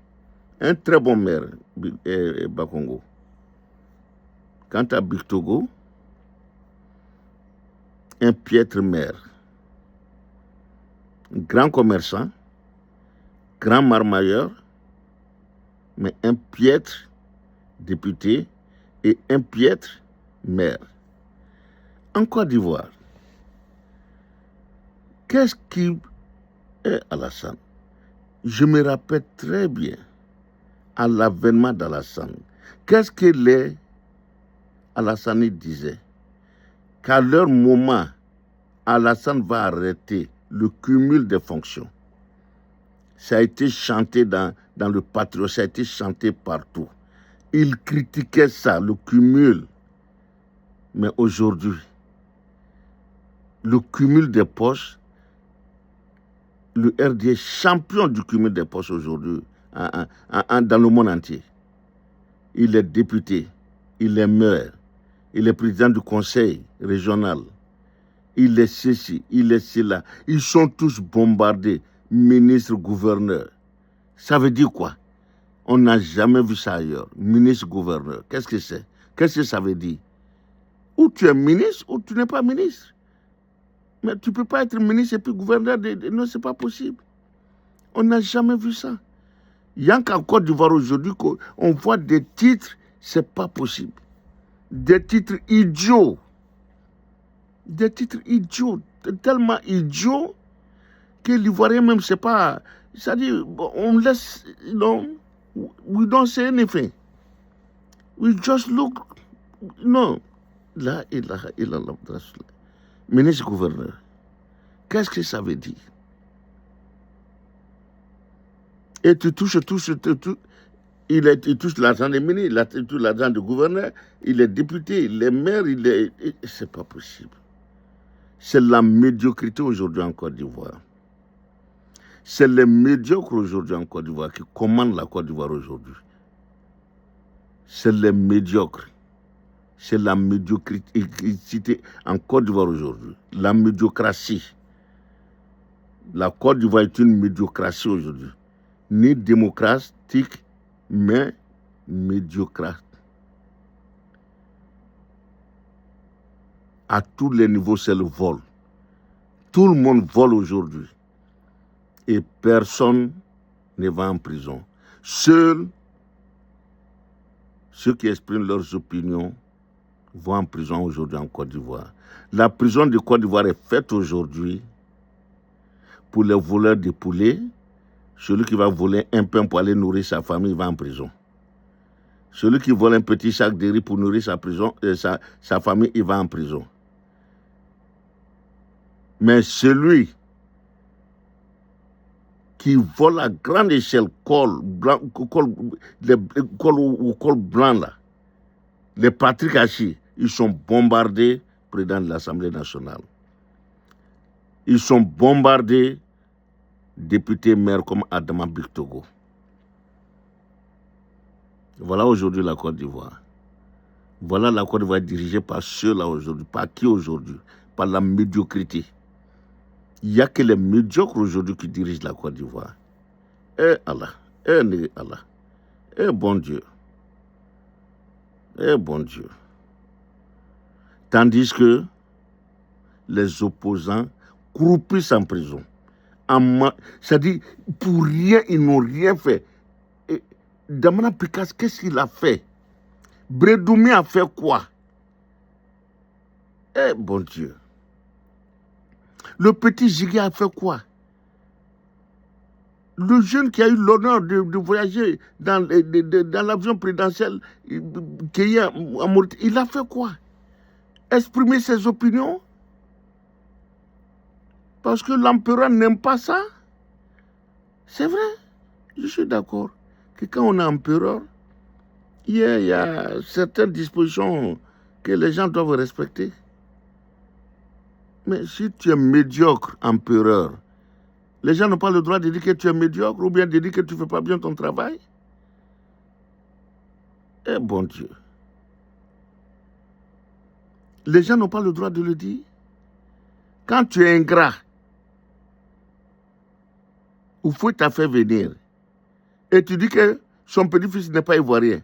Un très bon maire, Bakongo. Quant à Bictogo, un piètre maire, grand commerçant, grand marmailleur, mais un piètre député et un piètre maire. En Côte d'Ivoire, qu'est-ce qui est Alassane? Je me rappelle très bien à l'avènement d'Alassane. Qu'est-ce que les Alassane disaient? Qu'à leur moment, Alassane va arrêter le cumul des fonctions. Ça a été chanté dans le Patriot, ça a été chanté partout. Ils critiquaient ça, le cumul. Mais aujourd'hui, le cumul des postes, le RD est champion du cumul des postes aujourd'hui dans le monde entier. Il est député, il est maire, il est président du conseil régional, il est ceci, il est cela. Ils sont tous bombardés, ministres, gouverneurs. Ça veut dire quoi? On n'a jamais vu ça ailleurs. Ministre, gouverneur, qu'est-ce que c'est? Qu'est-ce que ça veut dire? Ou tu es ministre ou tu n'es pas ministre. Mais tu ne peux pas être ministre et puis gouverneur. Non, ce n'est pas possible. On n'a jamais vu ça. Il y a qu'en Côte d'Ivoire aujourd'hui qu'on voit des titres, ce n'est pas possible. Des titres idiots. Des titres idiots. Tellement idiots que l'Ivoirien même ne sait pas. C'est-à-dire, on laisse. Non, we don't say anything. We just look. Non. La ilaha illallah. Ministre gouverneur. Qu'est-ce que ça veut dire? Et tu touches. Il touche l'argent des ministres, il touche l'argent du gouverneur, il est député, il est maire, c'est pas possible. C'est la médiocrité aujourd'hui en Côte d'Ivoire. C'est les médiocres aujourd'hui en Côte d'Ivoire qui commandent la Côte d'Ivoire aujourd'hui. C'est les médiocres. C'est la médiocrité en Côte d'Ivoire aujourd'hui. La médiocratie. La Côte d'Ivoire est une médiocratie aujourd'hui. Ni démocratique, mais médiocrate. À tous les niveaux, c'est le vol. Tout le monde vole aujourd'hui. Et personne ne va en prison. Seuls ceux qui expriment leurs opinions vont en prison aujourd'hui en Côte d'Ivoire. La prison de Côte d'Ivoire est faite aujourd'hui pour les voleurs de poulets. Celui qui va voler un pain pour aller nourrir sa famille va en prison. Celui qui vole un petit sac de riz pour nourrir sa famille, il va en prison. Mais celui qui vole à grande échelle col blanc là, les Patrick Hachi, ils sont bombardés, président de l'Assemblée nationale. Ils sont bombardés, députés maires comme Adama Bictogo. Voilà aujourd'hui la Côte d'Ivoire. Voilà la Côte d'Ivoire dirigée par ceux-là aujourd'hui. Par qui aujourd'hui? Par la médiocrité. Il n'y a que les médiocres aujourd'hui qui dirigent la Côte d'Ivoire. Eh Allah, Allah, bon Dieu. Bon Dieu. Tandis que les opposants croupissent en prison. C'est-à-dire, pour rien, ils n'ont rien fait. Et Damana Picasso, qu'est-ce qu'il a fait? Bredoumi a fait quoi? Bon Dieu. Le petit Jigé a fait quoi? Le jeune qui a eu l'honneur de voyager dans l'avion présidentiel qui est en Mauritanie, il a fait quoi? Exprimer ses opinions? Parce que l'empereur n'aime pas ça? C'est vrai, je suis d'accord que quand on est empereur, il y a certaines dispositions que les gens doivent respecter. Mais si tu es médiocre empereur, les gens n'ont pas le droit de dire que tu es médiocre ou bien de dire que tu ne fais pas bien ton travail. Bon Dieu. Les gens n'ont pas le droit de le dire. Quand tu es ingrat, Oufoué t'a fait venir. Et tu dis que son petit-fils n'est pas ivoirien.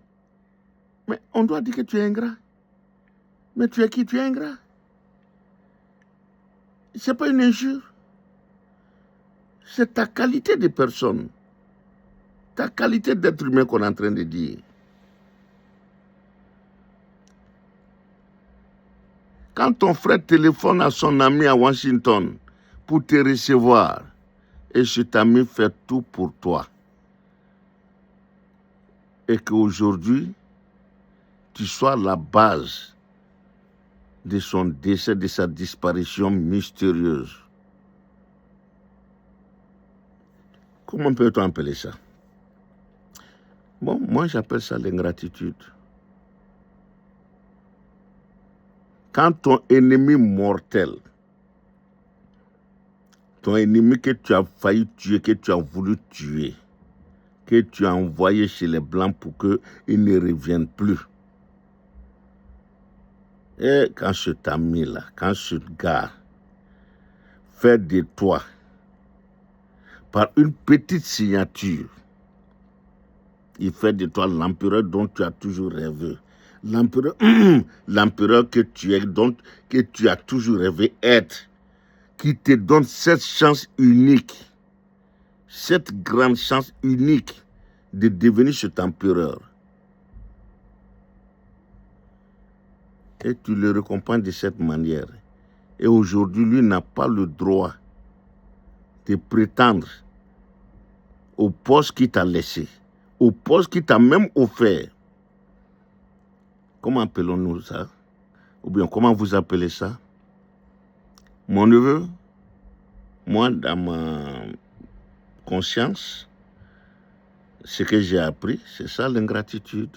Mais on doit dire que tu es ingrat. Mais tu es qui? Tu es ingrat. Ce n'est pas une injure. C'est ta qualité de personne. Ta qualité d'être humain qu'on est en train de dire. Quand ton frère téléphone à son ami à Washington pour te recevoir, et cet ami fait tout pour toi, et qu'aujourd'hui, tu sois la base de son décès, de sa disparition mystérieuse. Comment peut-on appeler ça? Bon, moi j'appelle ça l'ingratitude. Quand ton ennemi mortel, ton ennemi que tu as failli tuer, que tu as voulu tuer, que tu as envoyé chez les Blancs pour qu'il ne revienne plus. Et quand cet ami-là, quand ce gars fait de toi, par une petite signature, il fait de toi l'empereur dont tu as toujours rêvé. L'empereur que tu es, que tu as toujours rêvé être, qui te donne cette chance unique, cette grande chance unique de devenir cet empereur. Et tu le récompenses de cette manière. Et aujourd'hui, lui n'a pas le droit de prétendre au poste qu'il t'a laissé, au poste qu'il t'a même offert. Comment appelons-nous ça? Ou bien comment vous appelez ça? Mon neveu, moi, dans ma conscience, ce que j'ai appris, c'est ça l'ingratitude.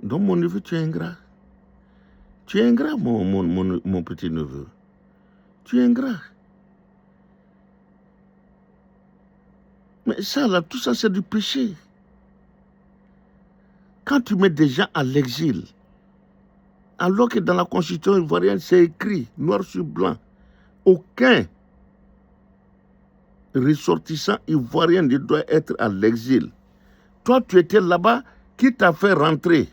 Donc mon neveu, tu es ingrat. Tu es ingrat, mon petit neveu. Tu es ingrat. Mais ça, là, tout ça, c'est du péché. Quand tu mets des gens à l'exil, alors que dans la Constitution ivoirienne, c'est écrit, noir sur blanc, aucun ressortissant ivoirien ne doit être à l'exil. Toi, tu étais là-bas, qui t'a fait rentrer?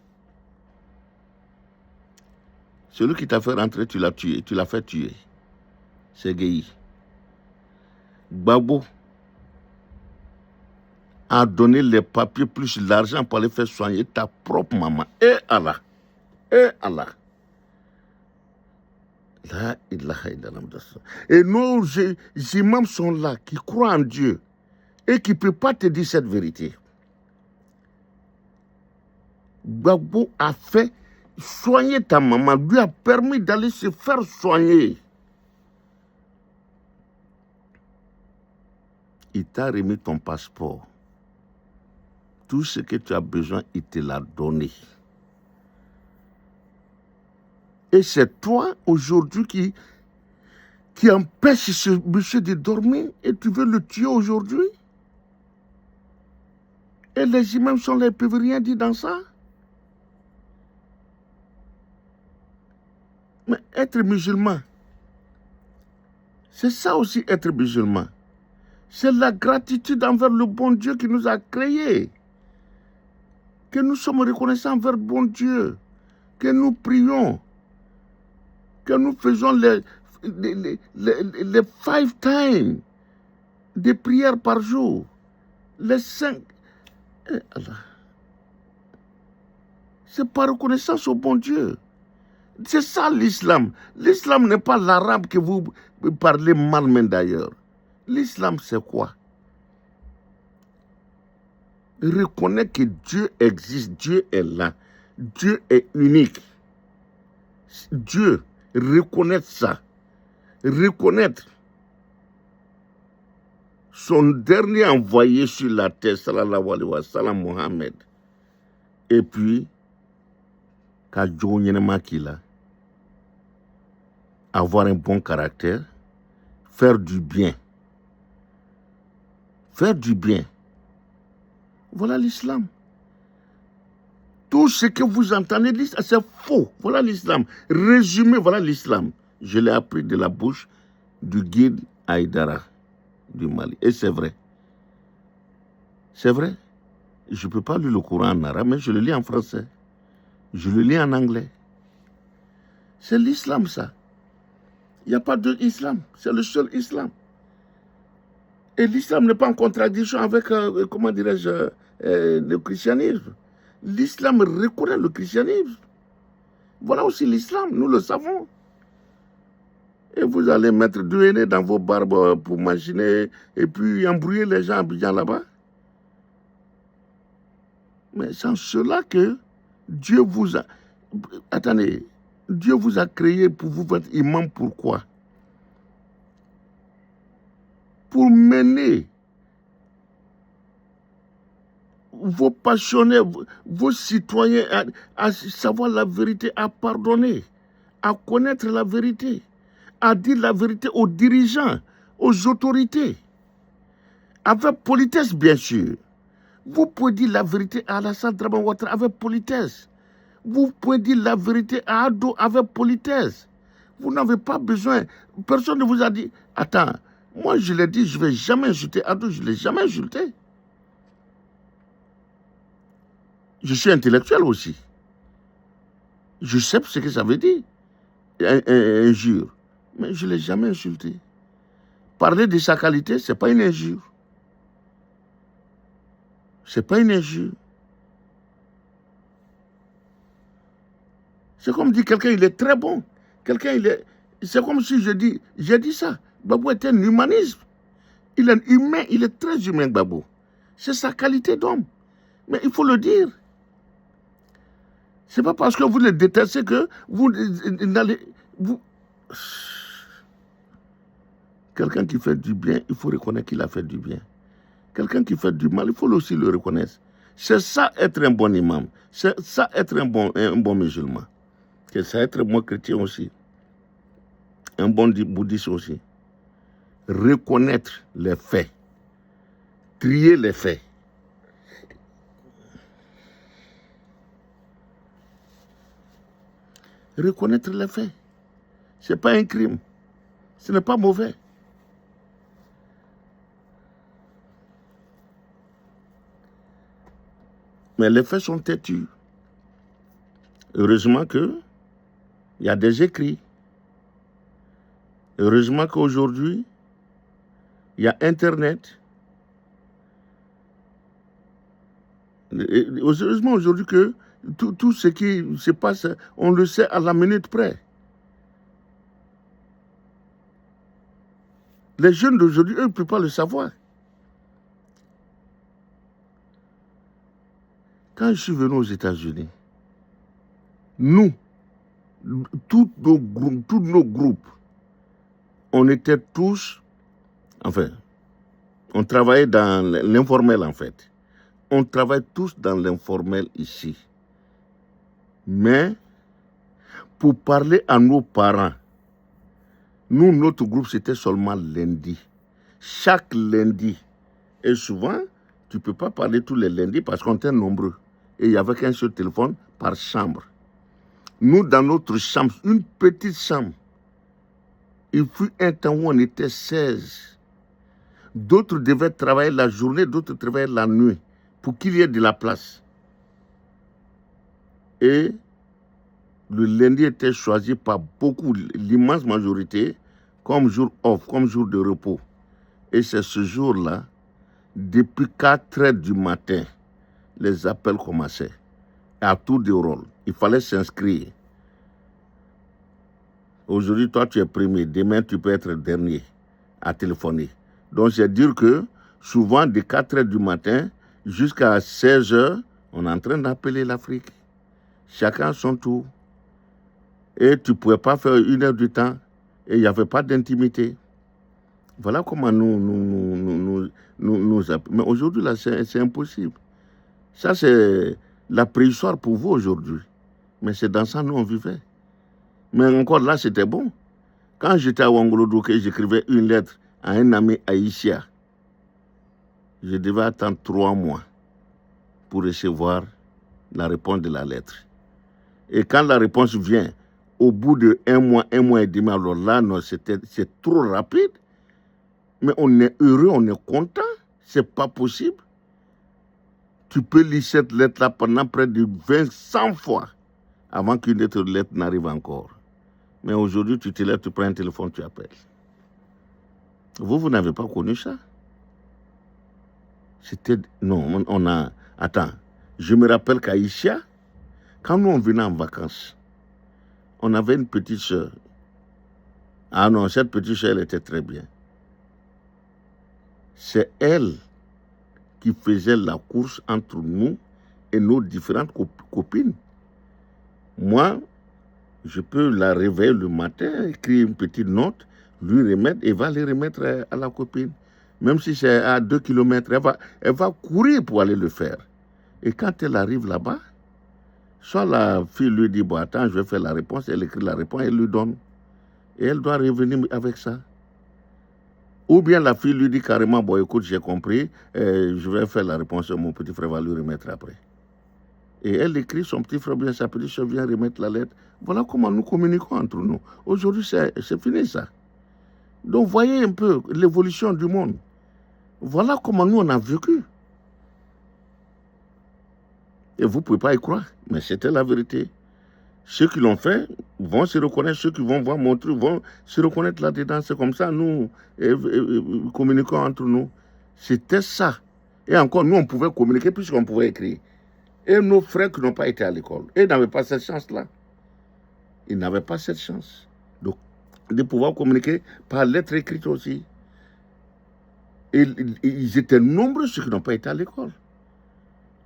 Celui qui t'a fait rentrer, tu l'as tué, tu l'as fait tuer. C'est Gueye. Gbagbo a donné les papiers plus l'argent pour aller faire soigner ta propre maman. Et Allah. Et Allah. Là, et nos imams sont là, qui croient en Dieu et qui ne peuvent pas te dire cette vérité. Gbagbo a fait soigner ta maman, lui a permis d'aller se faire soigner. Il t'a remis ton passeport. Tout ce que tu as besoin, il te l'a donné. Et c'est toi, aujourd'hui, qui empêche ce monsieur de dormir et tu veux le tuer aujourd'hui? Et les imams sont là, ils ne peuvent rien dire dans ça? Mais être musulman, c'est ça aussi être musulman. C'est la gratitude envers le bon Dieu qui nous a créés. Que nous sommes reconnaissants envers le bon Dieu. Que nous prions. Que nous faisons les 5 times de prières par jour. Les 5. C'est par reconnaissance au bon Dieu. C'est ça l'islam. L'islam n'est pas l'arabe que vous parlez mal même d'ailleurs. L'islam c'est quoi? Reconnaître que Dieu existe, Dieu est là. Dieu est unique. Dieu, reconnaître ça. Reconnaître son dernier envoyé sur la terre, sallallahu alayhi wa sallam, Mohammed. Et puis, avoir un bon caractère, faire du bien. Faire du bien. Voilà l'islam. Tout ce que vous entendez, c'est faux. Voilà l'islam. Résumé, voilà l'islam. Je l'ai appris de la bouche du guide Haïdara. du Mali. Et c'est vrai. C'est vrai. Je ne peux pas lire le Coran en arabe, mais je le lis en français. Je le lis en anglais. C'est l'islam, ça. Il n'y a pas d'autre islam. C'est le seul islam. Et l'islam n'est pas en contradiction avec, comment dirais-je, le christianisme. L'islam reconnaît le christianisme. Voilà aussi l'islam, nous le savons. Et vous allez mettre du henné dans vos barbes pour machiner et puis embrouiller les gens en Abidjan là-bas. Mais c'est cela que Dieu vous a... Attendez, Dieu vous a créé pour vous faire imam. Pourquoi? Pour mener vos passionnés, vos citoyens à savoir la vérité, à pardonner, à connaître la vérité, à dire la vérité aux dirigeants, aux autorités. Avec politesse, bien sûr. Vous pouvez dire la vérité à Alassane Dramane Ouattara avec politesse. Vous pouvez dire la vérité à Ado avec politesse. Vous n'avez pas besoin. Personne ne vous a dit, attends, moi je l'ai dit, je ne vais jamais insulter Ado, je ne l'ai jamais insulté. Je suis intellectuel aussi. Je sais ce que ça veut dire, injure. Mais je ne l'ai jamais insulté. Parler de sa qualité, ce n'est pas une injure. Ce n'est pas une injure. C'est comme dire quelqu'un, il est très bon. Quelqu'un, il est... C'est comme si j'ai dit ça. Gbagbo est un humanisme. Il est humain, il est très humain, Gbagbo. C'est sa qualité d'homme. Mais il faut le dire. Ce n'est pas parce que vous le détestez que vous n'allez... Quelqu'un qui fait du bien, il faut reconnaître qu'il a fait du bien. Quelqu'un qui fait du mal, il faut aussi le reconnaître. C'est ça être un bon imam. C'est ça être un bon musulman. C'est ça être un bon chrétien aussi. Un bon bouddhiste aussi. Reconnaître les faits. Trier les faits. Reconnaître les faits. Ce n'est pas un crime. Ce n'est pas mauvais. Mais les faits sont têtus. Heureusement qu'il y a des écrits. Heureusement qu'aujourd'hui, il y a Internet. Heureusement aujourd'hui que tout ce qui se passe, on le sait à la minute près. Les jeunes d'aujourd'hui, eux, ne peuvent pas le savoir. Quand je suis venu aux États-Unis, nous, tous nos groupes, on était tous, enfin, on travaillait dans l'informel en fait. On travaille tous dans l'informel ici. Mais, pour parler à nos parents, nous, notre groupe, c'était seulement lundi. Chaque lundi. Et souvent, tu ne peux pas parler tous les lundis parce qu'on était nombreux. Et il n'y avait qu'un seul téléphone par chambre. Nous, dans notre chambre, une petite chambre, il fut un temps où on était 16. D'autres devaient travailler la journée, d'autres travaillaient la nuit pour qu'il y ait de la place. Et le lundi était choisi par beaucoup, l'immense majorité, comme jour off, comme jour de repos. Et c'est ce jour-là, depuis 4h du matin, les appels commençaient. À tour de rôle. Il fallait s'inscrire. Aujourd'hui, toi, tu es premier. Demain, tu peux être dernier à téléphoner. Donc, c'est dire que souvent, de 4h du matin jusqu'à 16h, on est en train d'appeler l'Afrique. Chacun son tour. Et tu ne pouvais pas faire 1 heure du temps. Et il n'y avait pas d'intimité. Voilà comment nous appelons. Mais aujourd'hui, là, c'est impossible. Ça, c'est la préhistoire pour vous aujourd'hui. Mais c'est dans ça nous on vivait. Mais encore là, c'était bon. Quand j'étais à Ouangouloudoké, j'écrivais une lettre à un ami haïtien. Je devais attendre 3 mois pour recevoir la réponse de la lettre. Et quand la réponse vient, au bout de 1 mois et demi, alors là, c'est trop rapide. Mais on est heureux, on est content. C'est pas possible. Tu peux lire cette lettre-là pendant près de 100 fois avant qu'une autre lettre n'arrive encore. Mais aujourd'hui, tu te lèves, tu prends un téléphone, tu appelles. Vous n'avez pas connu ça? C'était... Non, on a... Attends, je me rappelle qu'à Issia, quand nous on venait en vacances, on avait une petite soeur. Ah non, cette petite soeur, elle était très bien. C'est elle qui faisait la course entre nous et nos différentes copines. Moi, je peux la réveiller le matin, écrire une petite note, lui remettre et va les remettre à la copine. Même si c'est à 2 kilomètres, elle va courir pour aller le faire. Et quand elle arrive là-bas, soit la fille lui dit, bon, attends, je vais faire la réponse, elle écrit la réponse, elle lui donne. Et elle doit revenir avec ça. Ou bien la fille lui dit carrément, bon, écoute, j'ai compris, je vais faire la réponse, mon petit frère va lui remettre après. Et elle écrit, son petit frère, bien sa petite soeur vient remettre la lettre. Voilà comment nous communiquons entre nous. Aujourd'hui, c'est fini ça. Donc, voyez un peu l'évolution du monde. Voilà comment nous, on a vécu. Et vous ne pouvez pas y croire, mais c'était la vérité. Ceux qui l'ont fait vont se reconnaître, ceux qui vont voir mon truc vont se reconnaître là-dedans. C'est comme ça, nous communiquons entre nous. C'était ça. Et encore, nous, on pouvait communiquer puisqu'on pouvait écrire. Et nos frères qui n'ont pas été à l'école, ils n'avaient pas cette chance-là. Ils n'avaient pas cette chance. Donc, de pouvoir communiquer par lettre écrite aussi. Et ils étaient nombreux ceux qui n'ont pas été à l'école.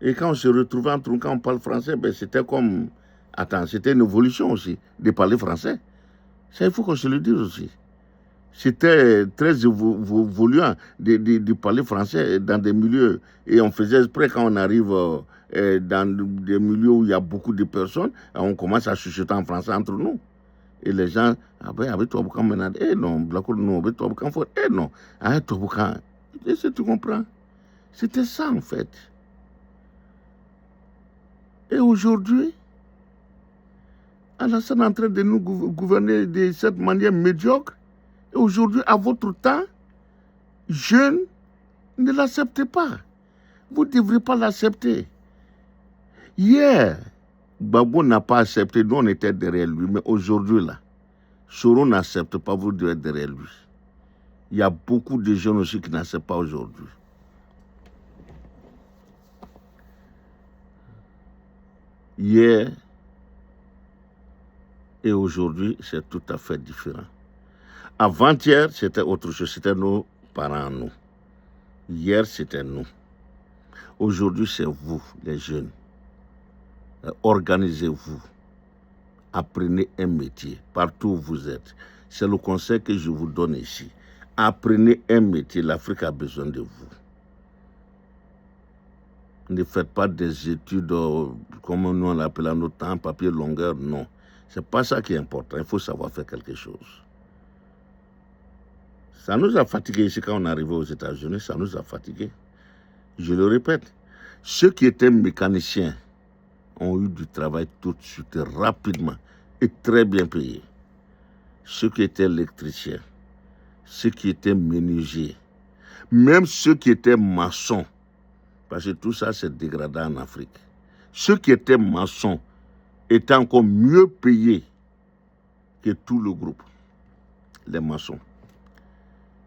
Et quand on se retrouvait entre nous, quand on parle français, ben c'était comme... Attends, c'était une évolution aussi, de parler français. Ça, il faut qu'on se le dise aussi. C'était très évoluant de parler français dans des milieux. Et on faisait exprès quand on arrive dans des milieux où il y a beaucoup de personnes, on commence à chuchoter en français entre nous. Et les gens, ah ben, avec toi, maintenant, eh non, non, avec toi, eh non, avec toi, est-ce que tu comprends? C'était ça, en fait. Et aujourd'hui, Alassane est en train de nous gouverner de cette manière médiocre. Et aujourd'hui, à votre temps, jeunes, ne l'acceptez pas. Vous ne devrez pas l'accepter. Hier, Gbagbo n'a pas accepté, nous on était derrière lui. Mais aujourd'hui, là, Soro n'accepte pas, vous devez être derrière lui. Il y a beaucoup de jeunes aussi qui n'acceptent pas aujourd'hui. Hier et aujourd'hui, c'est tout à fait différent. Avant-hier, c'était autre chose, c'était nos parents, nous. Hier, c'était nous. Aujourd'hui, c'est vous, les jeunes. Organisez-vous. Apprenez un métier, partout où vous êtes. C'est le conseil que je vous donne ici. Apprenez un métier, l'Afrique a besoin de vous. Ne faites pas des études, comme nous on l'appelle à notre temps, papier longueur, non. C'est pas ça qui est important, il faut savoir faire quelque chose. Ça nous a fatigués ici quand on est arrivé aux États-Unis, ça nous a fatigués. Je le répète, ceux qui étaient mécaniciens ont eu du travail tout de suite, rapidement, et très bien payés. Ceux qui étaient électriciens, ceux qui étaient menuisiers, même ceux qui étaient maçons, parce que tout ça c'est dégradé en Afrique. Ceux qui étaient maçons étaient encore mieux payés que tout le groupe, les maçons.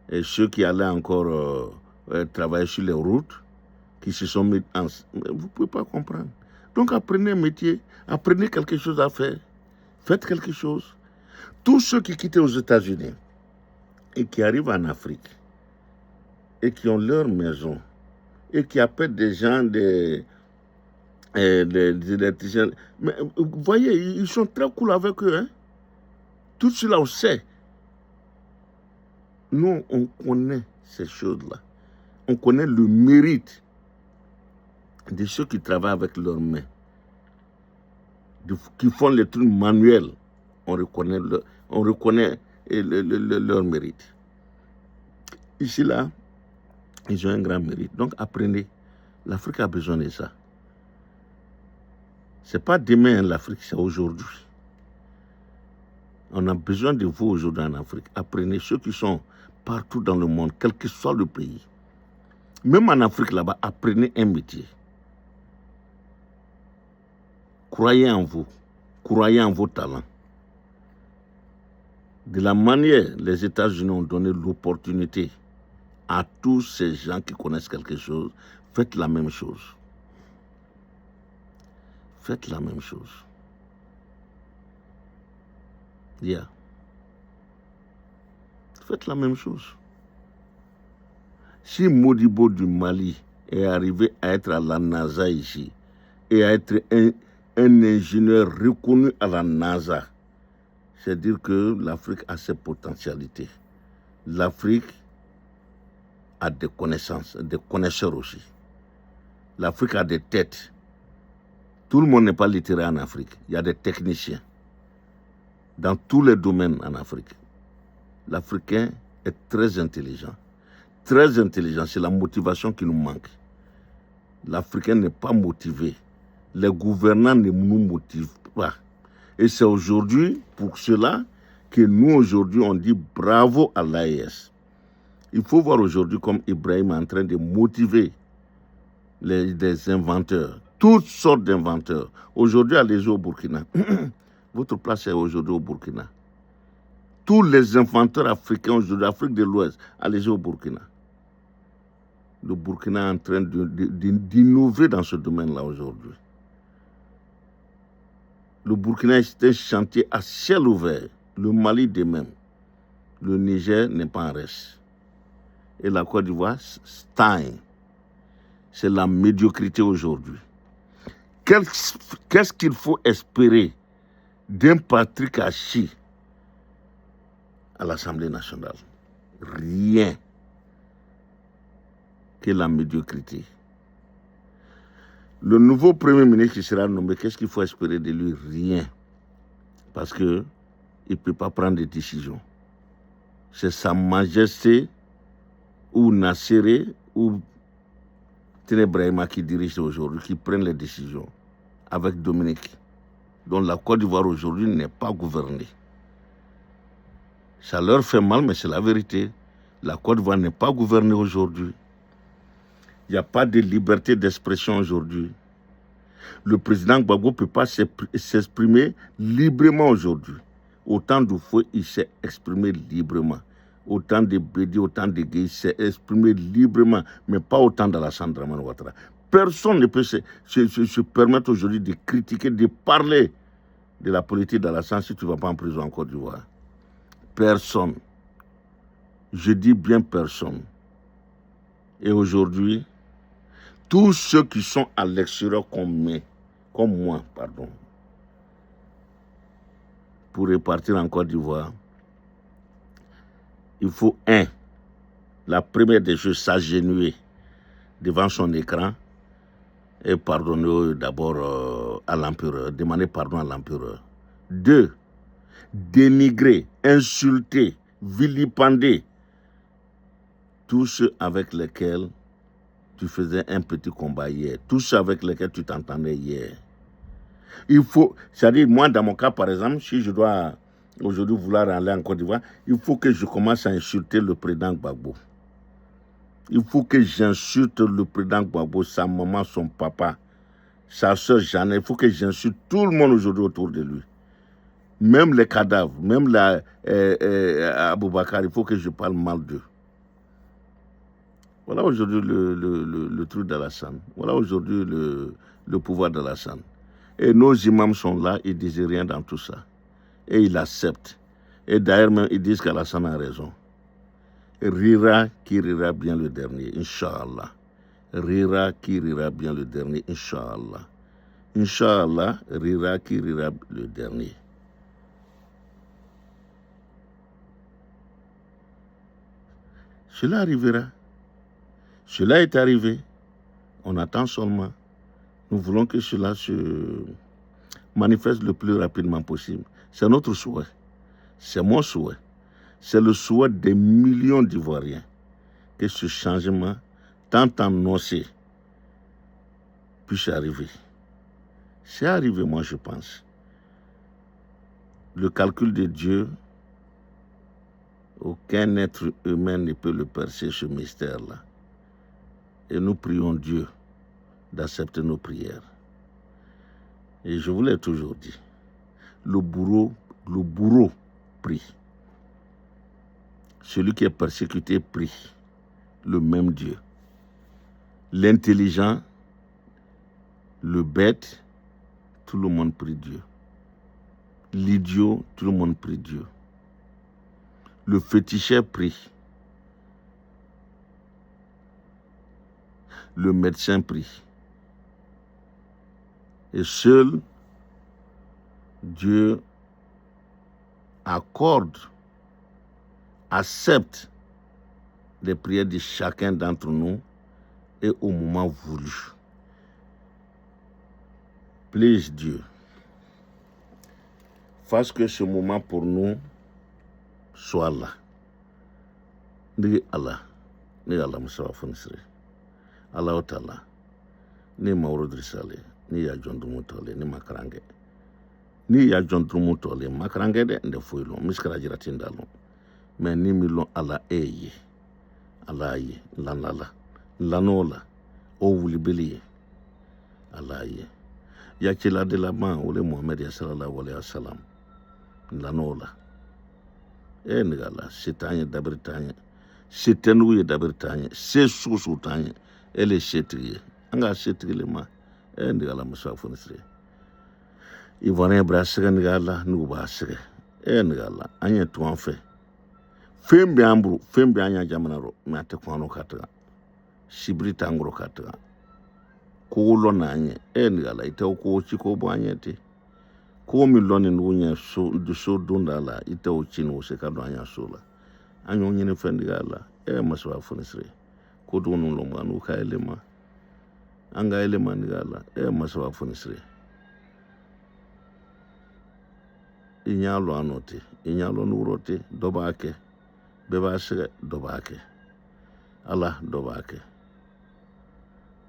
Et ceux qui allaient encore travailler sur les routes, qui se sont mis en... Vous ne pouvez pas comprendre. Donc apprenez un métier, apprenez quelque chose à faire, faites quelque chose. Tous ceux qui quittent aux États-Unis et qui arrivent en Afrique et qui ont leur maison et qui appellent des gens, des électriciens, mais vous voyez, ils sont très cool avec eux. Hein? Tout cela, on sait. Nous, on connaît ces choses-là. On connaît le mérite de ceux qui travaillent avec leurs mains, qui font les trucs manuels. On reconnaît leur mérite. Ici, là, ils ont un grand mérite. Donc, apprenez. L'Afrique a besoin de ça. Ce n'est pas demain l'Afrique, c'est aujourd'hui. On a besoin de vous aujourd'hui en Afrique. Apprenez ceux qui sont partout dans le monde, quel que soit le pays. Même en Afrique là-bas, apprenez un métier. Croyez en vous, croyez en vos talents. De la manière, les États-Unis ont donné l'opportunité à tous ces gens qui connaissent quelque chose, faites la même chose. Faites la même chose. Yeah. Faites la même chose. Si Modibo du Mali est arrivé à être à la NASA ici et à être un ingénieur reconnu à la NASA, c'est dire que l'Afrique a ses potentialités. L'Afrique a des connaissances, des connaisseurs aussi. L'Afrique a des têtes. Tout le monde n'est pas littéraire en Afrique. Il y a des techniciens dans tous les domaines en Afrique. L'Africain est très intelligent. Très intelligent, c'est la motivation qui nous manque. L'Africain n'est pas motivé. Les gouvernants ne nous motivent pas. Et c'est aujourd'hui, pour cela, que nous, aujourd'hui, on dit bravo à l'AES. Il faut voir aujourd'hui comme Ibrahim est en train de motiver les inventeurs, toutes sortes d'inventeurs. Aujourd'hui, allez-y au Burkina. Votre place est aujourd'hui au Burkina. Tous les inventeurs africains aujourd'hui, Afrique de l'Ouest, allez-y au Burkina. Le Burkina est en train d'innover dans ce domaine-là aujourd'hui. Le Burkina est un chantier à ciel ouvert. Le Mali de même. Le Niger n'est pas en reste. Et la Côte d'Ivoire, stagne. C'est la médiocrité aujourd'hui. Qu'est-ce qu'il faut espérer d'un Patrick Achi à l'Assemblée nationale? Rien que la médiocrité. Le nouveau Premier ministre qui sera nommé, qu'est-ce qu'il faut espérer de lui? Rien. Parce qu'il ne peut pas prendre de décisions. C'est Sa Majesté ou Nasséré ou Ténébrahima qui dirige aujourd'hui, qui prennent les décisions avec Dominique, dont la Côte d'Ivoire aujourd'hui n'est pas gouvernée. Ça leur fait mal, mais c'est la vérité. La Côte d'Ivoire n'est pas gouvernée aujourd'hui. Il n'y a pas de liberté d'expression aujourd'hui. Le président Gbagbo ne peut pas s'exprimer librement aujourd'hui. Autant de fois, il s'est exprimé librement. Autant de Bédi, autant de Gueye, il s'est exprimé librement, mais pas autant d'Alassane Dramane Ouattara. Personne ne peut se permettre aujourd'hui de critiquer, de parler de la politique d'Alassane si tu ne vas pas en prison en Côte d'Ivoire. Personne. Je dis bien personne. Et aujourd'hui, tous ceux qui sont à l'extérieur comme moi, pour repartir en Côte d'Ivoire, il faut, la première des choses, s'agenouiller devant son écran et pardonner d'abord à l'empereur, demander pardon à l'empereur. 2, dénigrer, insulter, vilipender tous ceux avec lesquels tu faisais un petit combat hier, tous ceux avec lesquels tu t'entendais hier. Il faut, c'est-à-dire moi dans mon cas par exemple, si je dois aujourd'hui vouloir aller en Côte d'Ivoire, il faut que je commence à insulter le président Gbagbo. Il faut que j'insulte le président Gbagbo, sa maman, son papa, sa soeur Jeanne. Il faut que j'insulte tout le monde aujourd'hui autour de lui. Même les cadavres, même Aboubakar, il faut que je parle mal d'eux. Voilà aujourd'hui le truc d'Alassane. Voilà aujourd'hui le pouvoir d'Alassane. Et nos imams sont là, ils ne disent rien dans tout ça. Et ils l'acceptent. Et d'ailleurs, même, ils disent qu'Alassane a raison. Rira qui rira bien le dernier, Inch'Allah. Rira qui rira bien le dernier, Inch'Allah. Inch'Allah, rira qui rira le dernier. Cela arrivera. Cela est arrivé. On attend seulement. Nous voulons que cela se manifeste le plus rapidement possible. C'est notre souhait. C'est mon souhait. C'est le souhait des millions d'Ivoiriens que ce changement, tant annoncé, puisse arriver. C'est arrivé, moi, je pense. Le calcul de Dieu Aucun être humain ne peut le percer, ce mystère-là. Et nous prions Dieu d'accepter nos prières. Et je vous l'ai toujours dit, le bourreau prie. Celui qui est persécuté prie. Le même Dieu. L'intelligent, le bête, tout le monde prie Dieu. L'idiot, tout le monde prie Dieu. Le féticheur prie. Le médecin prie. Et seul Dieu accepte les prières de chacun d'entre nous et au moment voulu. Please Dieu, fasse que ce moment pour nous soit là. Ni Allah Musawa Funisri. Allah Otala. Ni Mauro Sale, ni ya John Dumutole, ni Makarange. Ni ya John Dumutole, Makarange de Ndefuilo, Miskarajira Tindalo. Mais ni milon Allah eye. Allah ye, lanala, lanola, o wulibili. Allah ye. Yakila de la ban, ole Muhammad sallallahu alayhi wa sallam. Lanola. Nigala, Sitanya Dabritanya. Sitenu Dabritanya. Se Susutanya. Elle est chétriée. Anga chétriée ma. Nigala Musa Funisri. Ivoirien brassere nigala, nous brassere. Nigala, anya tout en fait. Fembe ambru, fembe anya jamanaro, mais te kwano katra. Sibri tangro katra. Kulo nanye, nigala, ite ko chiko boanyete. Ko mi loni nunya so du so dundala, ite o chino se kado anya sola. Anyo nyine fendigala, maswa Funisri. Kodo no lomga no ka elema. Anga elema nigala, maswa Funisri. Inyalo anote, inyalo nurote, dobake. Bebasere dobake. Allah dobake.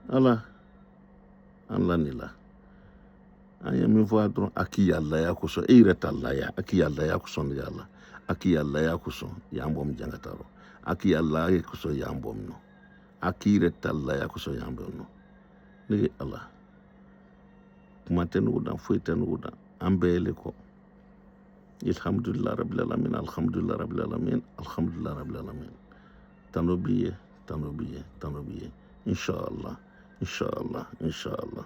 Allah nila. Anya mi voadron aki yalla ya kuso ireta ya aki yalla ya kuso nigala. Aki yalla ya kuso yambom jangataro. Aki yalla ya kuso yambom no. Aki ireta ya kuso yambom no. Nige Allah. Kumaten udan fuiten udan ambele ko. Alhamdulillah Rabbil Alamin, Alhamdulillah Rabbil Alamin, Alhamdulillah Rabbil Alamin. Tanobiye. Inch'Allah, Inch'Allah, Inch'Allah.